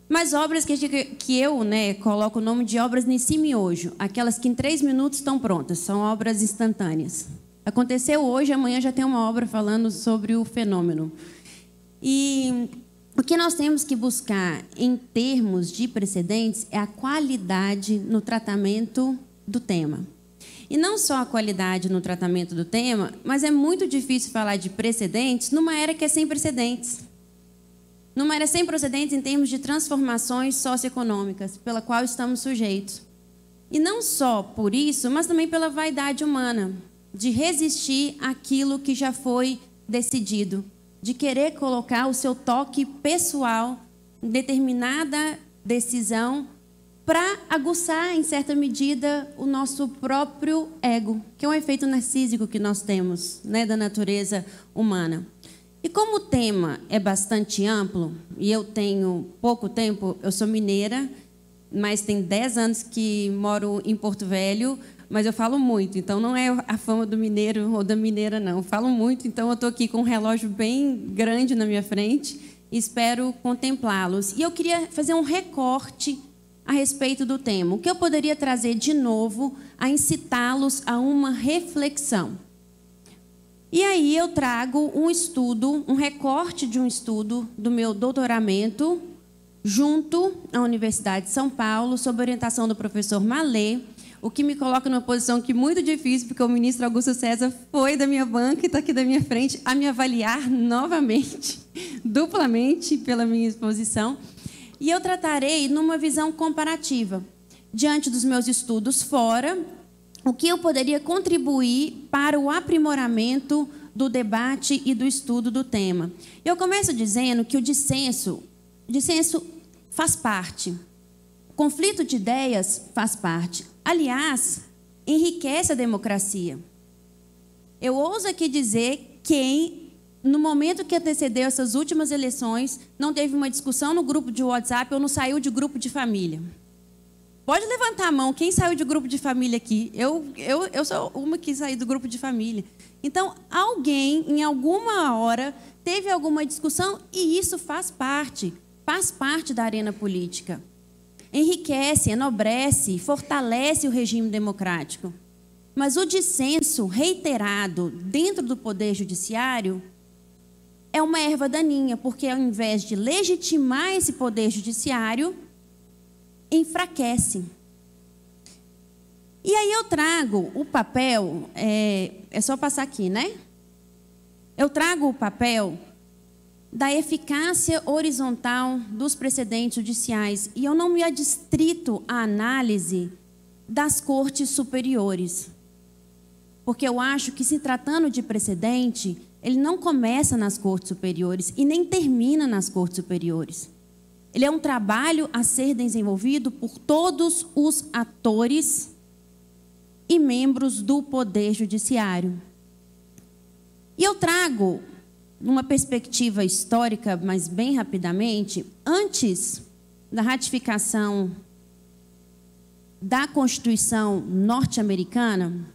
Mas obras que eu, né, coloco o nome de obras nesse miojo, aquelas que em 3 minutos estão prontas, são obras instantâneas. Aconteceu hoje, amanhã já tem uma obra falando sobre o fenômeno. E o que nós temos que buscar em termos de precedentes é a qualidade no tratamento do tema. E não só a qualidade no tratamento do tema, mas é muito difícil falar de precedentes numa era que é sem precedentes. Numa era sem precedentes em termos de transformações socioeconômicas, pela qual estamos sujeitos. E não só por isso, mas também pela vaidade humana, de resistir àquilo que já foi decidido, de querer colocar o seu toque pessoal em determinada decisão para aguçar, em certa medida, o nosso próprio ego, que é um efeito narcísico que nós temos, né, da natureza humana. E como o tema é bastante amplo, e eu tenho pouco tempo, eu sou mineira, mas tem 10 anos que moro em Porto Velho, mas eu falo muito, então não é a fama do mineiro ou da mineira, não. Eu falo muito, então eu estou aqui com um relógio bem grande na minha frente e espero contemplá-los. E eu queria fazer um recorte a respeito do tema. O que eu poderia trazer de novo a incitá-los a uma reflexão? E aí eu trago um estudo, um recorte de um estudo do meu doutoramento, junto à Universidade de São Paulo, sob orientação do professor Malê, o que me coloca numa posição que é muito difícil, porque o ministro Augusto César foi da minha banca e está aqui da minha frente a me avaliar novamente, duplamente, pela minha exposição. E eu tratarei numa visão comparativa, diante dos meus estudos fora, o que eu poderia contribuir para o aprimoramento do debate e do estudo do tema. Eu começo dizendo que o dissenso faz parte. O conflito de ideias faz parte. Aliás, enriquece a democracia. Eu ouso aqui dizer quem, no momento que antecedeu essas últimas eleições, não teve uma discussão no grupo de WhatsApp ou não saiu de grupo de família. Pode levantar a mão, quem saiu de grupo de família aqui? Eu sou uma que saí do grupo de família. Então, alguém, em alguma hora, teve alguma discussão e isso faz parte da arena política. Enriquece, enobrece, fortalece o regime democrático. Mas o dissenso reiterado dentro do Poder Judiciário é uma erva daninha, porque ao invés de legitimar esse Poder Judiciário, enfraquece. E aí eu trago o papel, é só passar aqui, né? Eu trago o papel da eficácia horizontal dos precedentes judiciais e eu não me adstrito à análise das cortes superiores. Porque eu acho que, se tratando de precedente, ele não começa nas cortes superiores e nem termina nas cortes superiores. Ele é um trabalho a ser desenvolvido por todos os atores e membros do Poder Judiciário. E eu trago numa perspectiva histórica, mas bem rapidamente, antes da ratificação da Constituição norte-americana,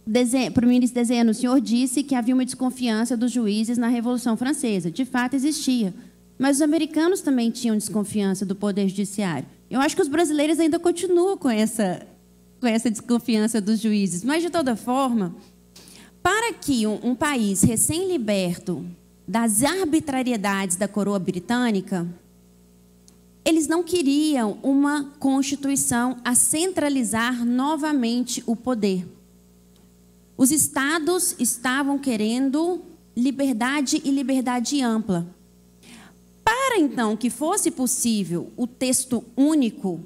o primeiro-ministro Dezeno, o senhor disse que havia uma desconfiança dos juízes na Revolução Francesa. De fato, existia. Mas os americanos também tinham desconfiança do Poder Judiciário. Eu acho que os brasileiros ainda continuam com essa desconfiança dos juízes. Mas, de toda forma, para que um país recém-liberto das arbitrariedades da coroa britânica, eles não queriam uma Constituição a centralizar novamente o poder. Os estados estavam querendo liberdade e liberdade ampla. Para, então, que fosse possível o texto único,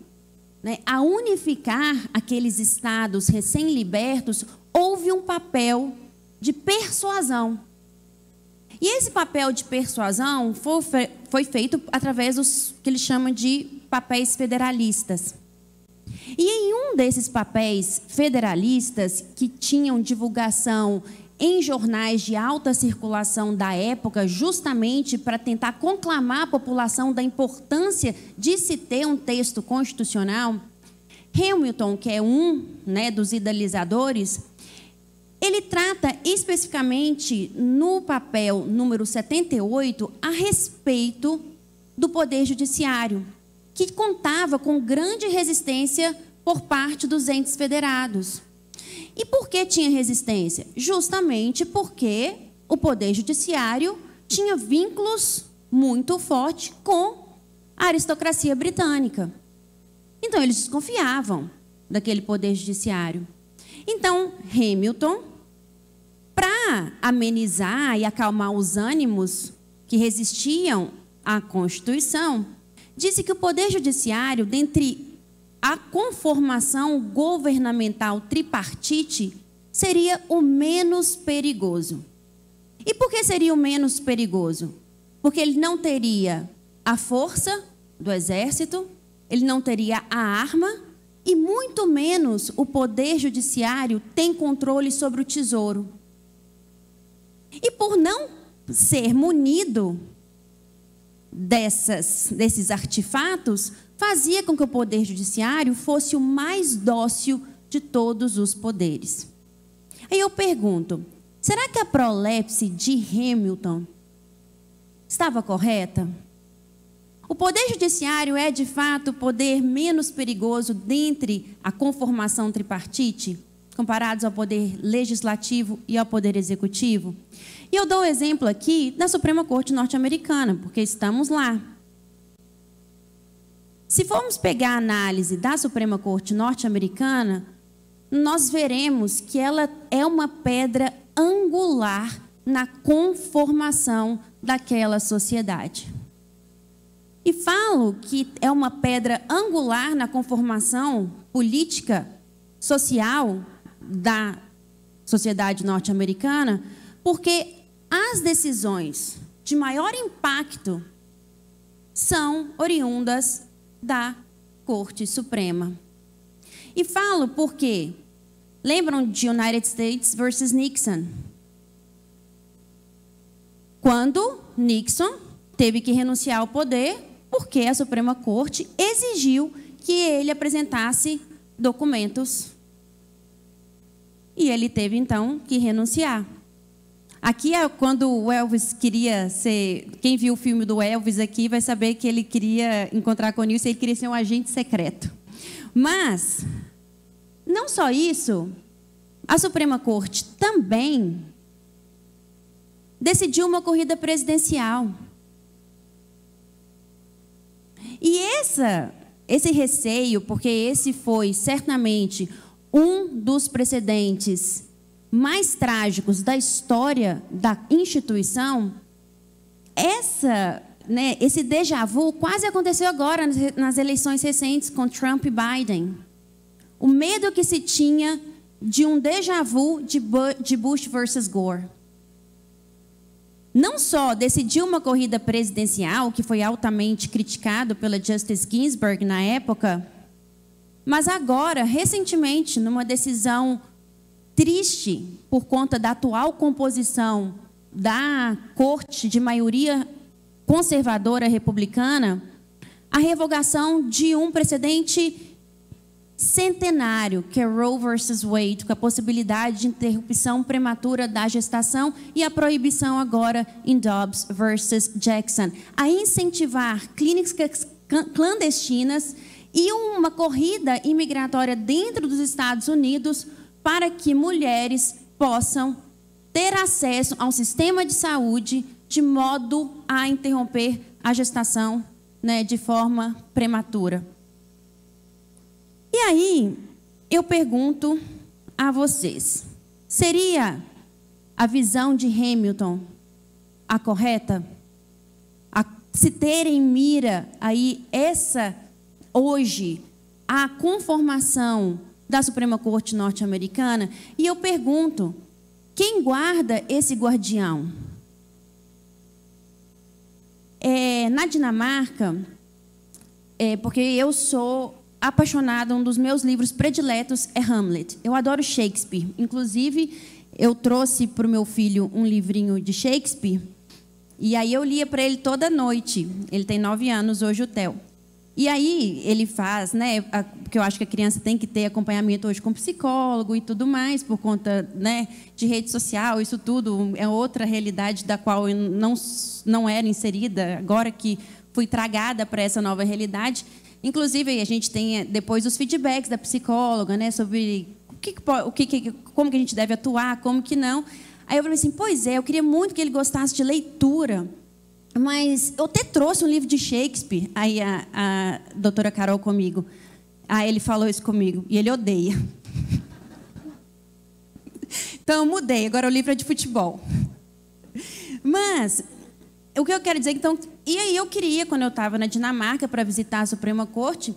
né, a unificar aqueles estados recém-libertos, houve um papel de persuasão. E esse papel de persuasão foi feito através dos que eles chamam de papéis federalistas. E em um desses papéis federalistas, que tinham divulgação em jornais de alta circulação da época, justamente para tentar conclamar a população da importância de se ter um texto constitucional, Hamilton, que é dos idealizadores, ele trata especificamente no papel número 78 a respeito do Poder Judiciário, que contava com grande resistência por parte dos entes federados. E por que tinha resistência? Justamente porque o Poder Judiciário tinha vínculos muito fortes com a aristocracia britânica. Então, eles desconfiavam daquele Poder Judiciário. Então, Hamilton, para amenizar e acalmar os ânimos que resistiam à Constituição, disse que o Poder Judiciário, dentre a conformação governamental tripartite, seria o menos perigoso. E por que seria o menos perigoso? Porque ele não teria a força do exército, ele não teria a arma, e muito menos o Poder Judiciário tem controle sobre o tesouro. E por não ser munido desses artefatos, fazia com que o Poder Judiciário fosse o mais dócil de todos os poderes. Aí eu pergunto, será que a prolepse de Hamilton estava correta? O Poder Judiciário é, de fato, o poder menos perigoso dentre a conformação tripartite, comparados ao Poder Legislativo e ao Poder Executivo? E eu dou um exemplo aqui da Suprema Corte norte-americana, porque estamos lá. Se formos pegar a análise da Suprema Corte norte-americana, nós veremos que ela é uma pedra angular na conformação daquela sociedade. E falo que é uma pedra angular na conformação política, social da sociedade norte-americana, porque as decisões de maior impacto são oriundas da Corte Suprema. E falo porque, lembram de United States versus Nixon? Quando Nixon teve que renunciar ao poder, porque a Suprema Corte exigiu que ele apresentasse documentos. E ele teve, então, que renunciar. Aqui é quando o Elvis queria ser... Quem viu o filme do Elvis aqui vai saber que ele queria encontrar com o Nilson, ele queria ser um agente secreto. Mas, não só isso, a Suprema Corte também decidiu uma corrida presidencial. E esse receio, porque esse foi certamente um dos precedentes mais trágicos da história da instituição, esse déjà vu quase aconteceu agora nas eleições recentes com Trump e Biden. O medo que se tinha de um déjà vu de Bush versus Gore. Não só decidiu uma corrida presidencial, que foi altamente criticado pela Justice Ginsburg na época, mas agora, recentemente, numa decisão triste por conta da atual composição da corte de maioria conservadora republicana a revogação de um precedente centenário, que é Roe versus Wade, com a possibilidade de interrupção prematura da gestação e a proibição agora em Dobbs versus Jackson, a incentivar clínicas clandestinas e uma corrida imigratória dentro dos Estados Unidos para que mulheres possam ter acesso ao sistema de saúde de modo a interromper a gestação, né, de forma prematura. E aí, eu pergunto a vocês, seria a visão de Hamilton a correta? Se ter em mira aí hoje, a conformação da Suprema Corte norte-americana? E eu pergunto, quem guarda esse guardião? Na Dinamarca, porque eu sou apaixonada, um dos meus livros prediletos é Hamlet. Eu adoro Shakespeare. Inclusive, eu trouxe para o meu filho um livrinho de Shakespeare, e aí eu lia para ele toda noite. Ele tem 9 anos hoje, o Theo. E aí ele faz, né, porque eu acho que a criança tem que ter acompanhamento hoje com psicólogo e tudo mais, por conta, né, de rede social, isso tudo é outra realidade da qual eu não era inserida, agora que fui tragada para essa nova realidade. Inclusive, a gente tem depois os feedbacks da psicóloga, né, sobre como que a gente deve atuar, como que não. Aí eu falei assim, pois é, eu queria muito que ele gostasse de leitura, mas eu até trouxe um livro de Shakespeare. Aí a doutora Carol comigo, aí ele falou isso comigo, e ele odeia. Então, eu mudei, agora o livro é de futebol. Mas o que eu quero dizer, então, e aí eu queria, quando eu estava na Dinamarca para visitar a Suprema Corte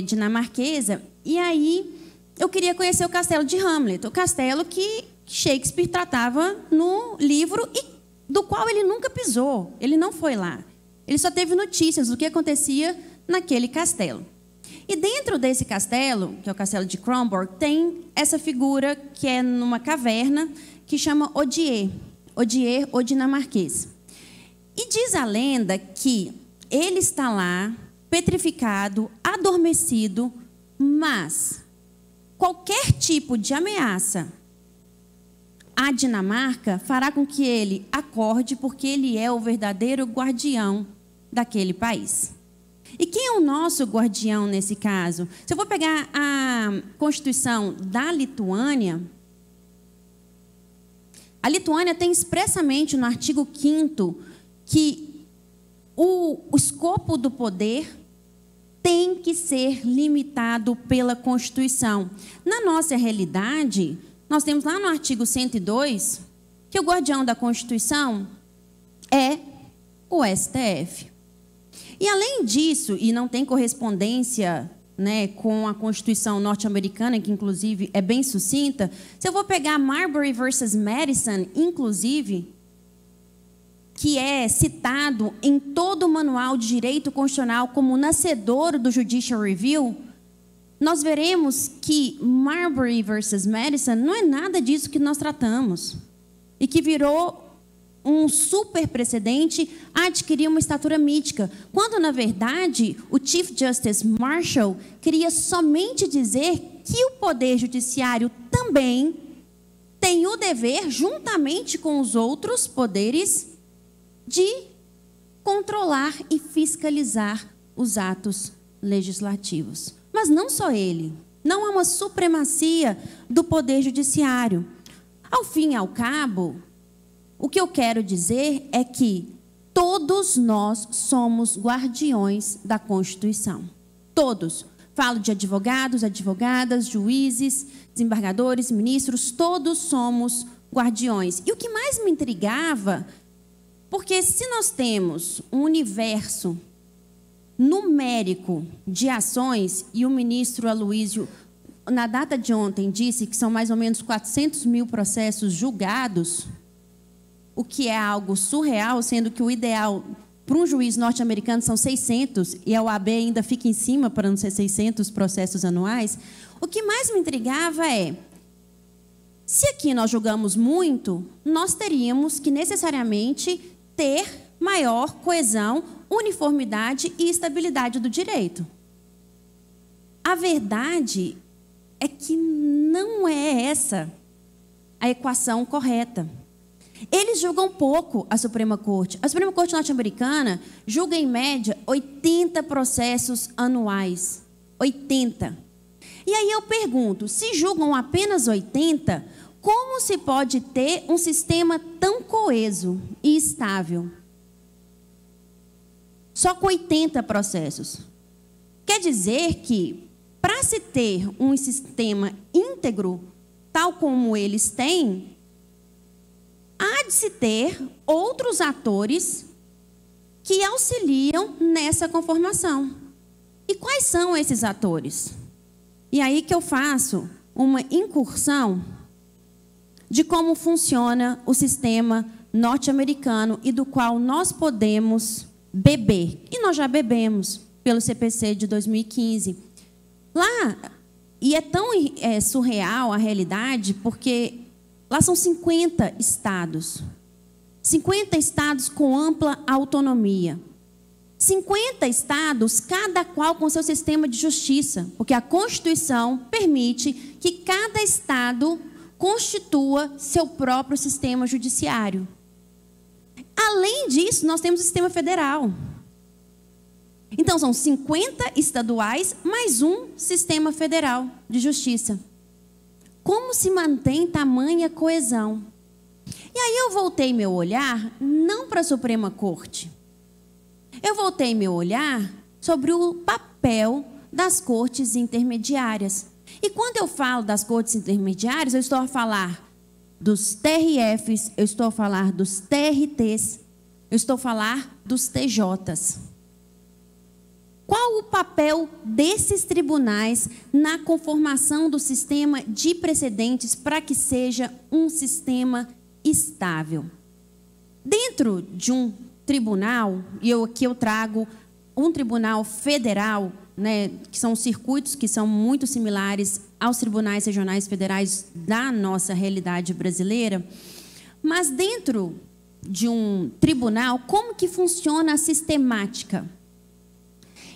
dinamarquesa, e aí eu queria conhecer o castelo de Hamlet, o castelo que Shakespeare tratava no livro e do qual ele nunca pisou, ele não foi lá. Ele só teve notícias do que acontecia naquele castelo. E dentro desse castelo, que é o castelo de Kronborg, tem essa figura que é numa caverna, que chama Odier, o dinamarquês. E diz a lenda que ele está lá, petrificado, adormecido, mas qualquer tipo de ameaça à Dinamarca fará com que ele acorde, porque ele é o verdadeiro guardião daquele país. E quem é o nosso guardião nesse caso? Se eu vou pegar a Constituição da Lituânia, a Lituânia tem expressamente no artigo 5º que o escopo do poder tem que ser limitado pela Constituição. Na nossa realidade, nós temos lá no artigo 102 que o guardião da Constituição é o STF. E além disso, e não tem correspondência, né, com a Constituição norte-americana, que inclusive é bem sucinta, se eu vou pegar Marbury versus Madison, inclusive, que é citado em todo o manual de direito constitucional como nascedouro do Judicial Review, nós veremos que Marbury versus Madison não é nada disso que nós tratamos, e que virou um super precedente a adquirir uma estatura mítica, quando, na verdade, o Chief Justice Marshall queria somente dizer que o Poder Judiciário também tem o dever, juntamente com os outros poderes, de controlar e fiscalizar os atos legislativos. Mas não só ele. Não há uma supremacia do Poder Judiciário. Ao fim e ao cabo, o que eu quero dizer é que todos nós somos guardiões da Constituição. Todos. Falo de advogados, advogadas, juízes, desembargadores, ministros, todos somos guardiões. E o que mais me intrigava, porque se nós temos um universo numérico de ações, e o ministro Aloysio, na data de ontem, disse que são mais ou menos 400 mil processos julgados, o que é algo surreal, sendo que o ideal para um juiz norte-americano são 600, e a OAB ainda fica em cima para não ser 600 processos anuais. O que mais me intrigava é, Se aqui nós julgamos muito, nós teríamos que necessariamente ter maior coesão, uniformidade e estabilidade do direito. A verdade é que não é essa a equação correta. Eles julgam pouco a Suprema Corte. A Suprema Corte norte-americana julga, em média, 80 processos anuais. 80. E aí eu pergunto, se julgam apenas 80, como se pode ter um sistema tão coeso e estável? Só com 80 processos. Quer dizer que, para se ter um sistema íntegro, tal como eles têm, há de se ter outros atores que auxiliam nessa conformação. E quais são esses atores? E aí que eu faço uma incursão de como funciona o sistema norte-americano e do qual nós podemos beber. E nós já bebemos pelo CPC de 2015. Lá, e é tão surreal a realidade, porque lá são 50 estados. 50 estados com ampla autonomia. 50 estados, cada qual com seu sistema de justiça, porque a Constituição permite que cada estado constitua seu próprio sistema judiciário. Além disso, nós temos o sistema federal. Então, são 50 estaduais mais um sistema federal de justiça. Como se mantém tamanha coesão? E aí eu voltei meu olhar não para a Suprema Corte. Eu voltei meu olhar sobre o papel das cortes intermediárias. E quando eu falo das cortes intermediárias, eu estou a falar dos TRFs, eu estou a falar dos TRTs, eu estou a falar dos TJs. Qual o papel desses tribunais na conformação do sistema de precedentes para que seja um sistema estável? Dentro de um tribunal, e aqui eu trago um tribunal federal, né, que são circuitos que são muito similares aos tribunais regionais federais da nossa realidade brasileira, mas dentro de um tribunal, como que funciona a sistemática?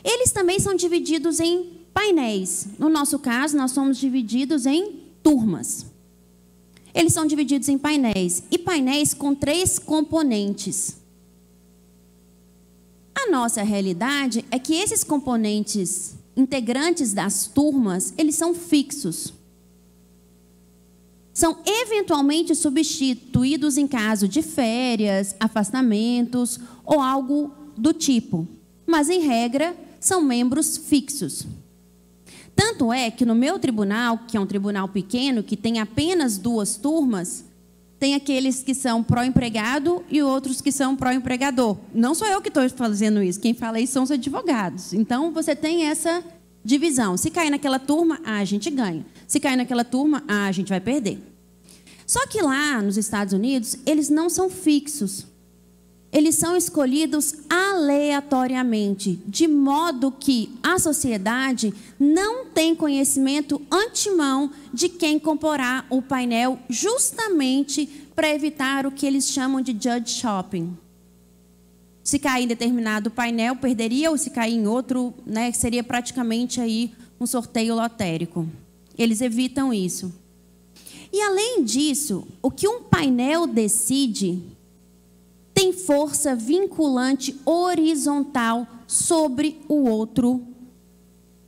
Eles também são divididos em painéis. No nosso caso, nós somos divididos em turmas. Eles são divididos em painéis, e painéis com 3 componentes. A nossa realidade é que esses componentes integrantes das turmas, eles são fixos. São eventualmente substituídos em caso de férias, afastamentos ou algo do tipo. Mas, em regra, são membros fixos. Tanto é que no meu tribunal, que é um tribunal pequeno, que tem apenas 2 turmas, tem aqueles que são pró-empregado e outros que são pró-empregador. Não sou eu que estou fazendo isso, quem fala isso são os advogados. Então, você tem essa divisão. Se cair naquela turma, a gente ganha. Se cair naquela turma, a gente vai perder. Só que lá, nos Estados Unidos, eles não são fixos. Eles são escolhidos aleatoriamente, de modo que a sociedade não tem conhecimento antemão de quem comporá o painel, justamente para evitar o que eles chamam de judge shopping. Se cair em determinado painel, perderia, ou se cair em outro, né, seria praticamente aí um sorteio lotérico. Eles evitam isso. E, além disso, o que um painel decide tem força vinculante horizontal sobre o outro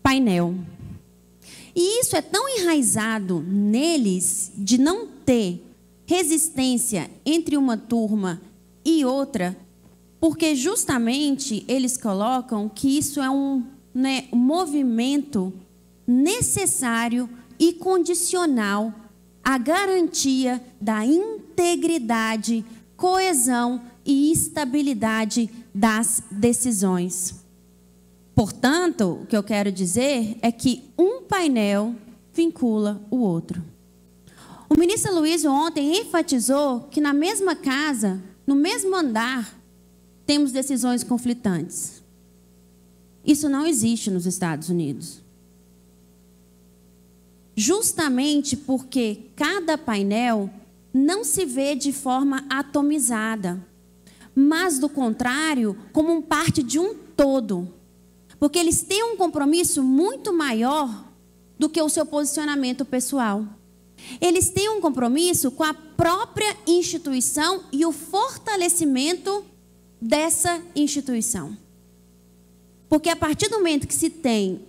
painel. E isso é tão enraizado neles de não ter resistência entre uma turma e outra, porque justamente eles colocam que isso é um movimento necessário e condicional à garantia da integridade, coesão e estabilidade das decisões. Portanto, o que eu quero dizer é que um painel vincula o outro. O ministro Luiz ontem enfatizou que na mesma casa, no mesmo andar, temos decisões conflitantes. Isso não existe nos Estados Unidos. justamente porque cada painel não se vê de forma atomizada, mas, do contrário, como parte de um todo. Porque eles têm um compromisso muito maior do que o seu posicionamento pessoal. Eles têm um compromisso com a própria instituição e o fortalecimento dessa instituição. Porque a partir do momento que se tem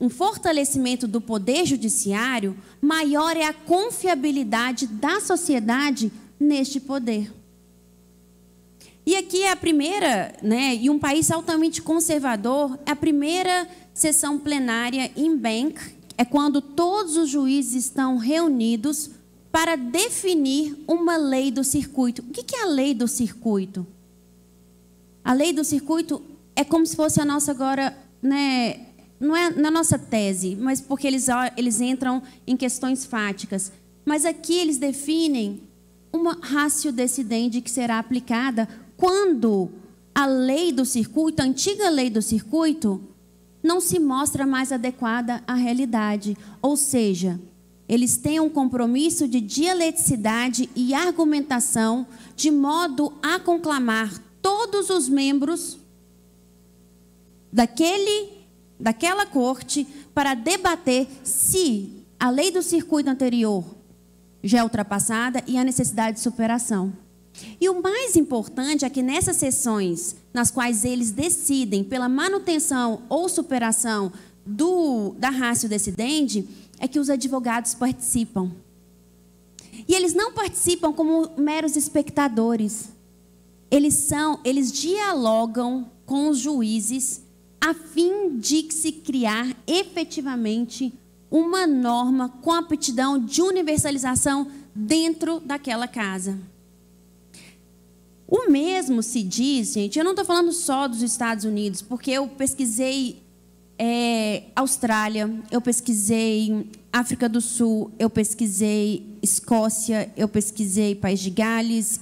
um fortalecimento do poder judiciário, maior é a confiabilidade da sociedade neste poder. E aqui é a primeira, e um país altamente conservador, é a primeira sessão plenária em Bank, é quando todos os juízes estão reunidos para definir uma lei do circuito. O que é a lei do circuito? A lei do circuito é como se fosse a nossa agora, não é na nossa tese, mas porque eles entram em questões fáticas. Mas aqui eles definem uma ratio decidendi que será aplicada quando a lei do circuito, a antiga lei do circuito, não se mostra mais adequada à realidade. Ou seja, eles têm um compromisso de dialeticidade e argumentação de modo a conclamar todos os membros daquela corte para debater se a lei do circuito anterior já é ultrapassada e a necessidade de superação. E o mais importante é que nessas sessões nas quais eles decidem pela manutenção ou superação da ratio decidendi, é que os advogados participam. E eles não participam como meros espectadores. Eles dialogam com os juízes a fim de se criar efetivamente uma norma com aptidão de universalização dentro daquela casa. O mesmo se diz, gente, eu não estou falando só dos Estados Unidos, porque eu pesquisei Austrália, eu pesquisei África do Sul, eu pesquisei Escócia, eu pesquisei País de Gales.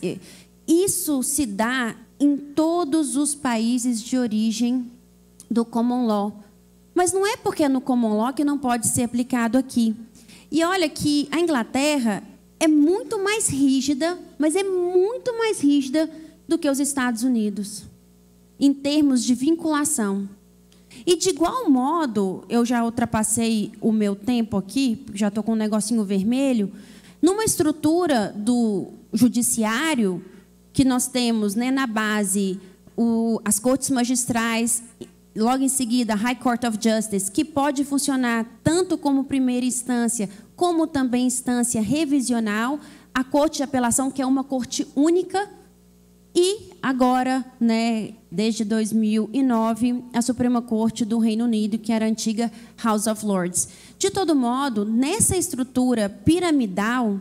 Isso se dá em todos os países de origem do common law. Mas não é porque é no common law que não pode ser aplicado aqui. E olha que a Inglaterra é muito mais rígida, mas é muito mais rígida do que os Estados Unidos, em termos de vinculação. E de igual modo, eu já ultrapassei o meu tempo aqui, já estou com um negocinho vermelho, numa estrutura do judiciário, que nós temos na base as cortes magistrais, logo em seguida a High Court of Justice, que pode funcionar tanto como primeira instância, como também instância revisional, a Corte de Apelação, que é uma corte única, e agora, desde 2009, a Suprema Corte do Reino Unido, que era a antiga House of Lords. De todo modo, nessa estrutura piramidal,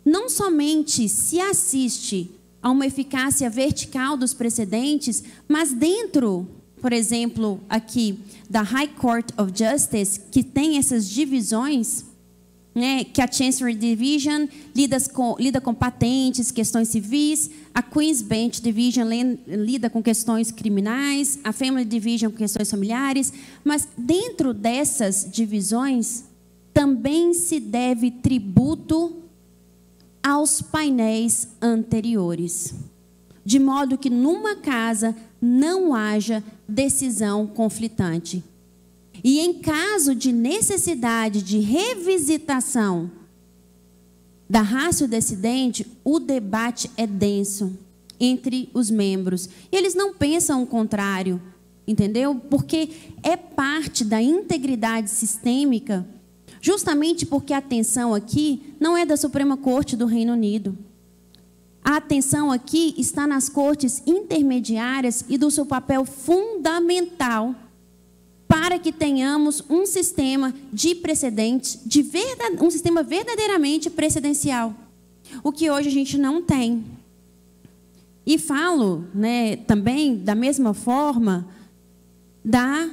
não somente se assiste a uma eficácia vertical dos precedentes, mas dentro, por exemplo, aqui da High Court of Justice, que tem essas divisões, que a Chancery Division lida com patentes, questões civis, a Queen's Bench Division lida com questões criminais, a Family Division com questões familiares, mas dentro dessas divisões também se deve tributo aos painéis anteriores, de modo que numa casa não haja decisão conflitante. E em caso de necessidade de revisitação da ratio decidendi, o debate é denso entre os membros. E eles não pensam o contrário, entendeu? Porque é parte da integridade sistêmica, justamente porque a atenção aqui não é da Suprema Corte do Reino Unido. A atenção aqui está nas cortes intermediárias e do seu papel fundamental para que tenhamos um sistema de precedentes, um sistema verdadeiramente precedencial, o que hoje a gente não tem. E falo também, da mesma forma, da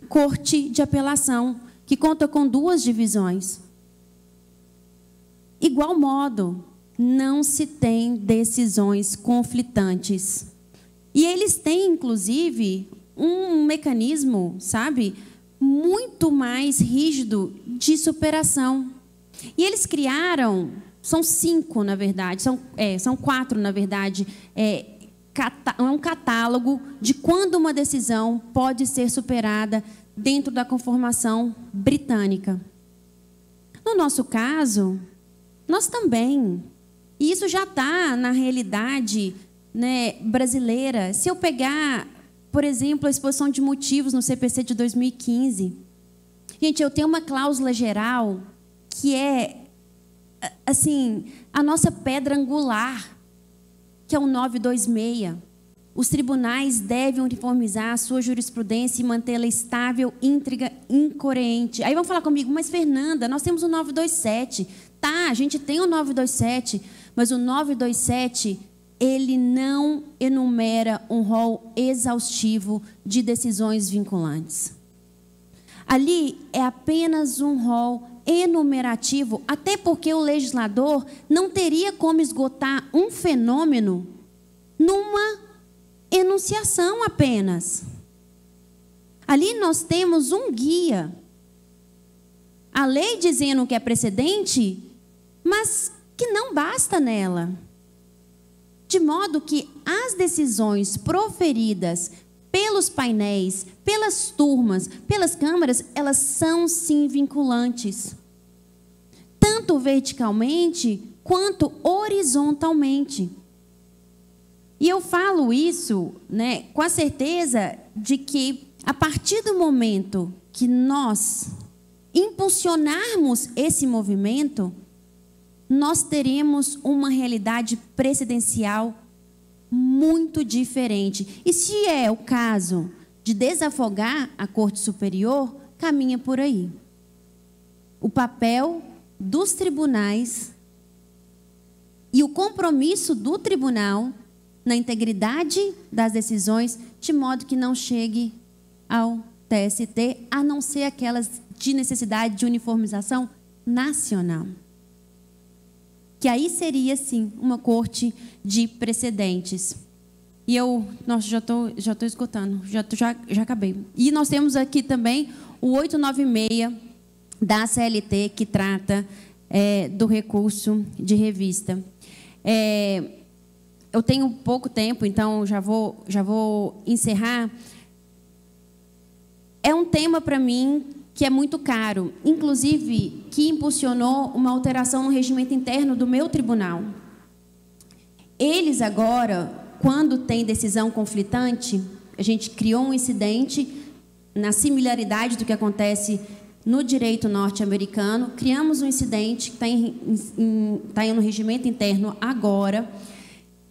Corte de Apelação, que conta com 2 divisões. Igual modo, não se tem decisões conflitantes. E eles têm, inclusive, um mecanismo, muito mais rígido de superação. E eles criaram, são 5, na verdade, são 4, na verdade, é um catálogo de quando uma decisão pode ser superada dentro da conformação britânica. No nosso caso, nós também. E isso já está na realidade, né, brasileira. Se eu pegar, por exemplo, a exposição de motivos no CPC de 2015, gente, eu tenho uma cláusula geral que é, assim, a nossa pedra angular, que é o 926. Os tribunais devem uniformizar a sua jurisprudência e mantê-la estável, íntegra, incoerente. Aí vão falar comigo, mas Fernanda, nós temos o 927. Tá, a gente tem o 927, mas o 927, ele não enumera um rol exaustivo de decisões vinculantes. Ali é apenas um rol enumerativo, até porque o legislador não teria como esgotar um fenômeno numa enunciação apenas. Ali nós temos um guia. A lei dizendo que é precedente, mas que não basta nela. De modo que as decisões proferidas pelos painéis, pelas turmas, pelas câmaras, elas são sim vinculantes. Tanto verticalmente quanto horizontalmente. E eu falo isso, né, com a certeza de que, a partir do momento que nós impulsionarmos esse movimento, nós teremos uma realidade presidencial muito diferente. E se é o caso de desafogar a Corte Superior, caminha por aí. O papel dos tribunais e o compromisso do tribunal na integridade das decisões, de modo que não chegue ao TST, a não ser aquelas de necessidade de uniformização nacional. Que aí seria, sim, uma corte de precedentes. E nossa, já estou escutando, já acabei. E nós temos aqui também o 896 da CLT, que trata do recurso de revista. Eu tenho pouco tempo, então já vou encerrar. É um tema para mim que é muito caro, inclusive que impulsionou uma alteração no regimento interno do meu tribunal. Eles agora, quando tem decisão conflitante, a gente criou um incidente na similaridade do que acontece no direito norte-americano, criamos um incidente que está no regimento interno agora,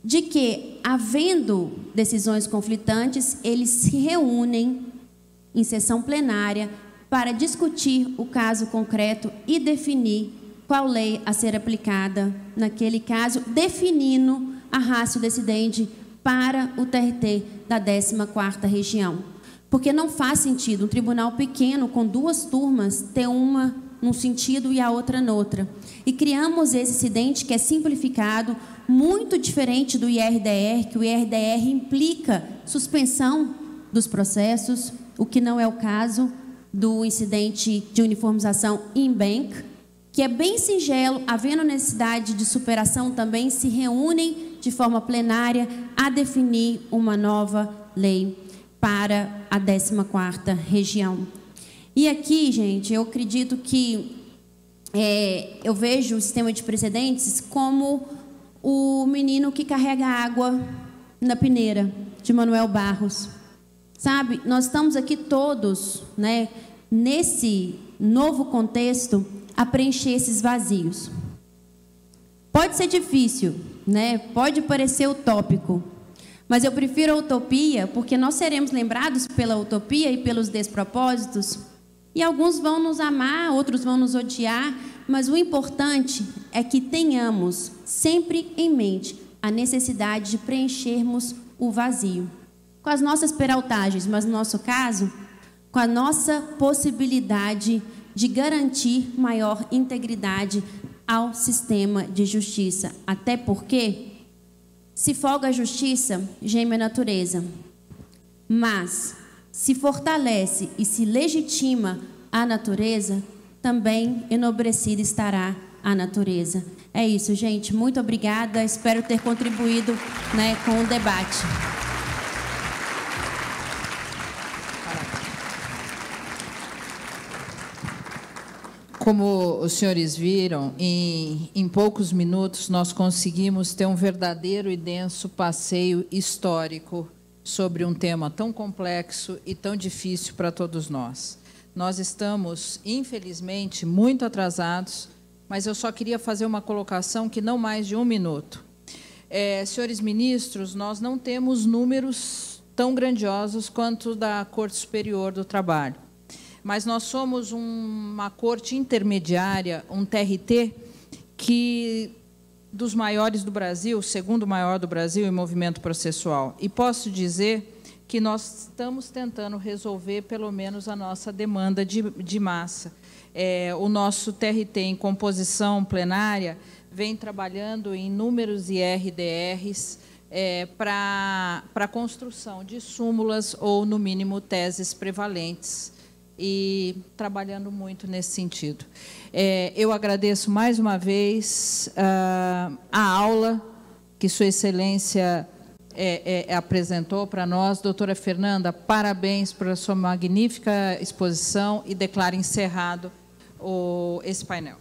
de que, havendo decisões conflitantes, eles se reúnem em sessão plenária para discutir o caso concreto e definir qual lei a ser aplicada naquele caso, definindo a ratio decidente para o TRT da 14ª região. Porque não faz sentido um tribunal pequeno com 2 turmas ter uma num sentido e a outra noutra. E criamos esse incidente que é simplificado, muito diferente do IRDR, que o IRDR implica suspensão dos processos, o que não é o caso do incidente de uniformização in-bank, que é bem singelo, havendo necessidade de superação, também se reúnem de forma plenária a definir uma nova lei para a 14ª região. E aqui, gente, eu acredito que eu vejo o sistema de precedentes como o menino que carrega água na peneira, de Manuel Barros. Sabe, nós estamos aqui todos, né, nesse novo contexto, a preencher esses vazios. Pode ser difícil, né? Pode parecer utópico, mas eu prefiro a utopia, porque nós seremos lembrados pela utopia e pelos despropósitos, e alguns vão nos amar, outros vão nos odiar, mas o importante é que tenhamos sempre em mente a necessidade de preenchermos o vazio, com as nossas peraltagens, mas no nosso caso, com a nossa possibilidade de garantir maior integridade ao sistema de justiça. Até porque, se folga a justiça, geme a natureza. Mas, se fortalece e se legitima a natureza, também enobrecida estará a natureza. É isso, gente. Muito obrigada. Espero ter contribuído, né, com o debate. Como os senhores viram, em poucos minutos nós conseguimos ter um verdadeiro e denso passeio histórico sobre um tema tão complexo e tão difícil para todos nós. Nós estamos, infelizmente, muito atrasados, mas eu só queria fazer uma colocação que não mais de um minuto. Senhores ministros, nós não temos números tão grandiosos quanto da Corte Superior do Trabalho, mas nós somos uma corte intermediária, um TRT, que dos maiores do Brasil, o segundo maior do Brasil em movimento processual. E posso dizer que nós estamos tentando resolver, pelo menos, a nossa demanda de massa. O nosso TRT em composição plenária vem trabalhando em inúmeros IRDRs para a construção de súmulas ou, no mínimo, teses prevalentes, e trabalhando muito nesse sentido. Eu agradeço mais uma vez a aula que Sua Excelência apresentou para nós. Doutora Fernanda, parabéns pela sua magnífica exposição e declaro encerrado esse painel.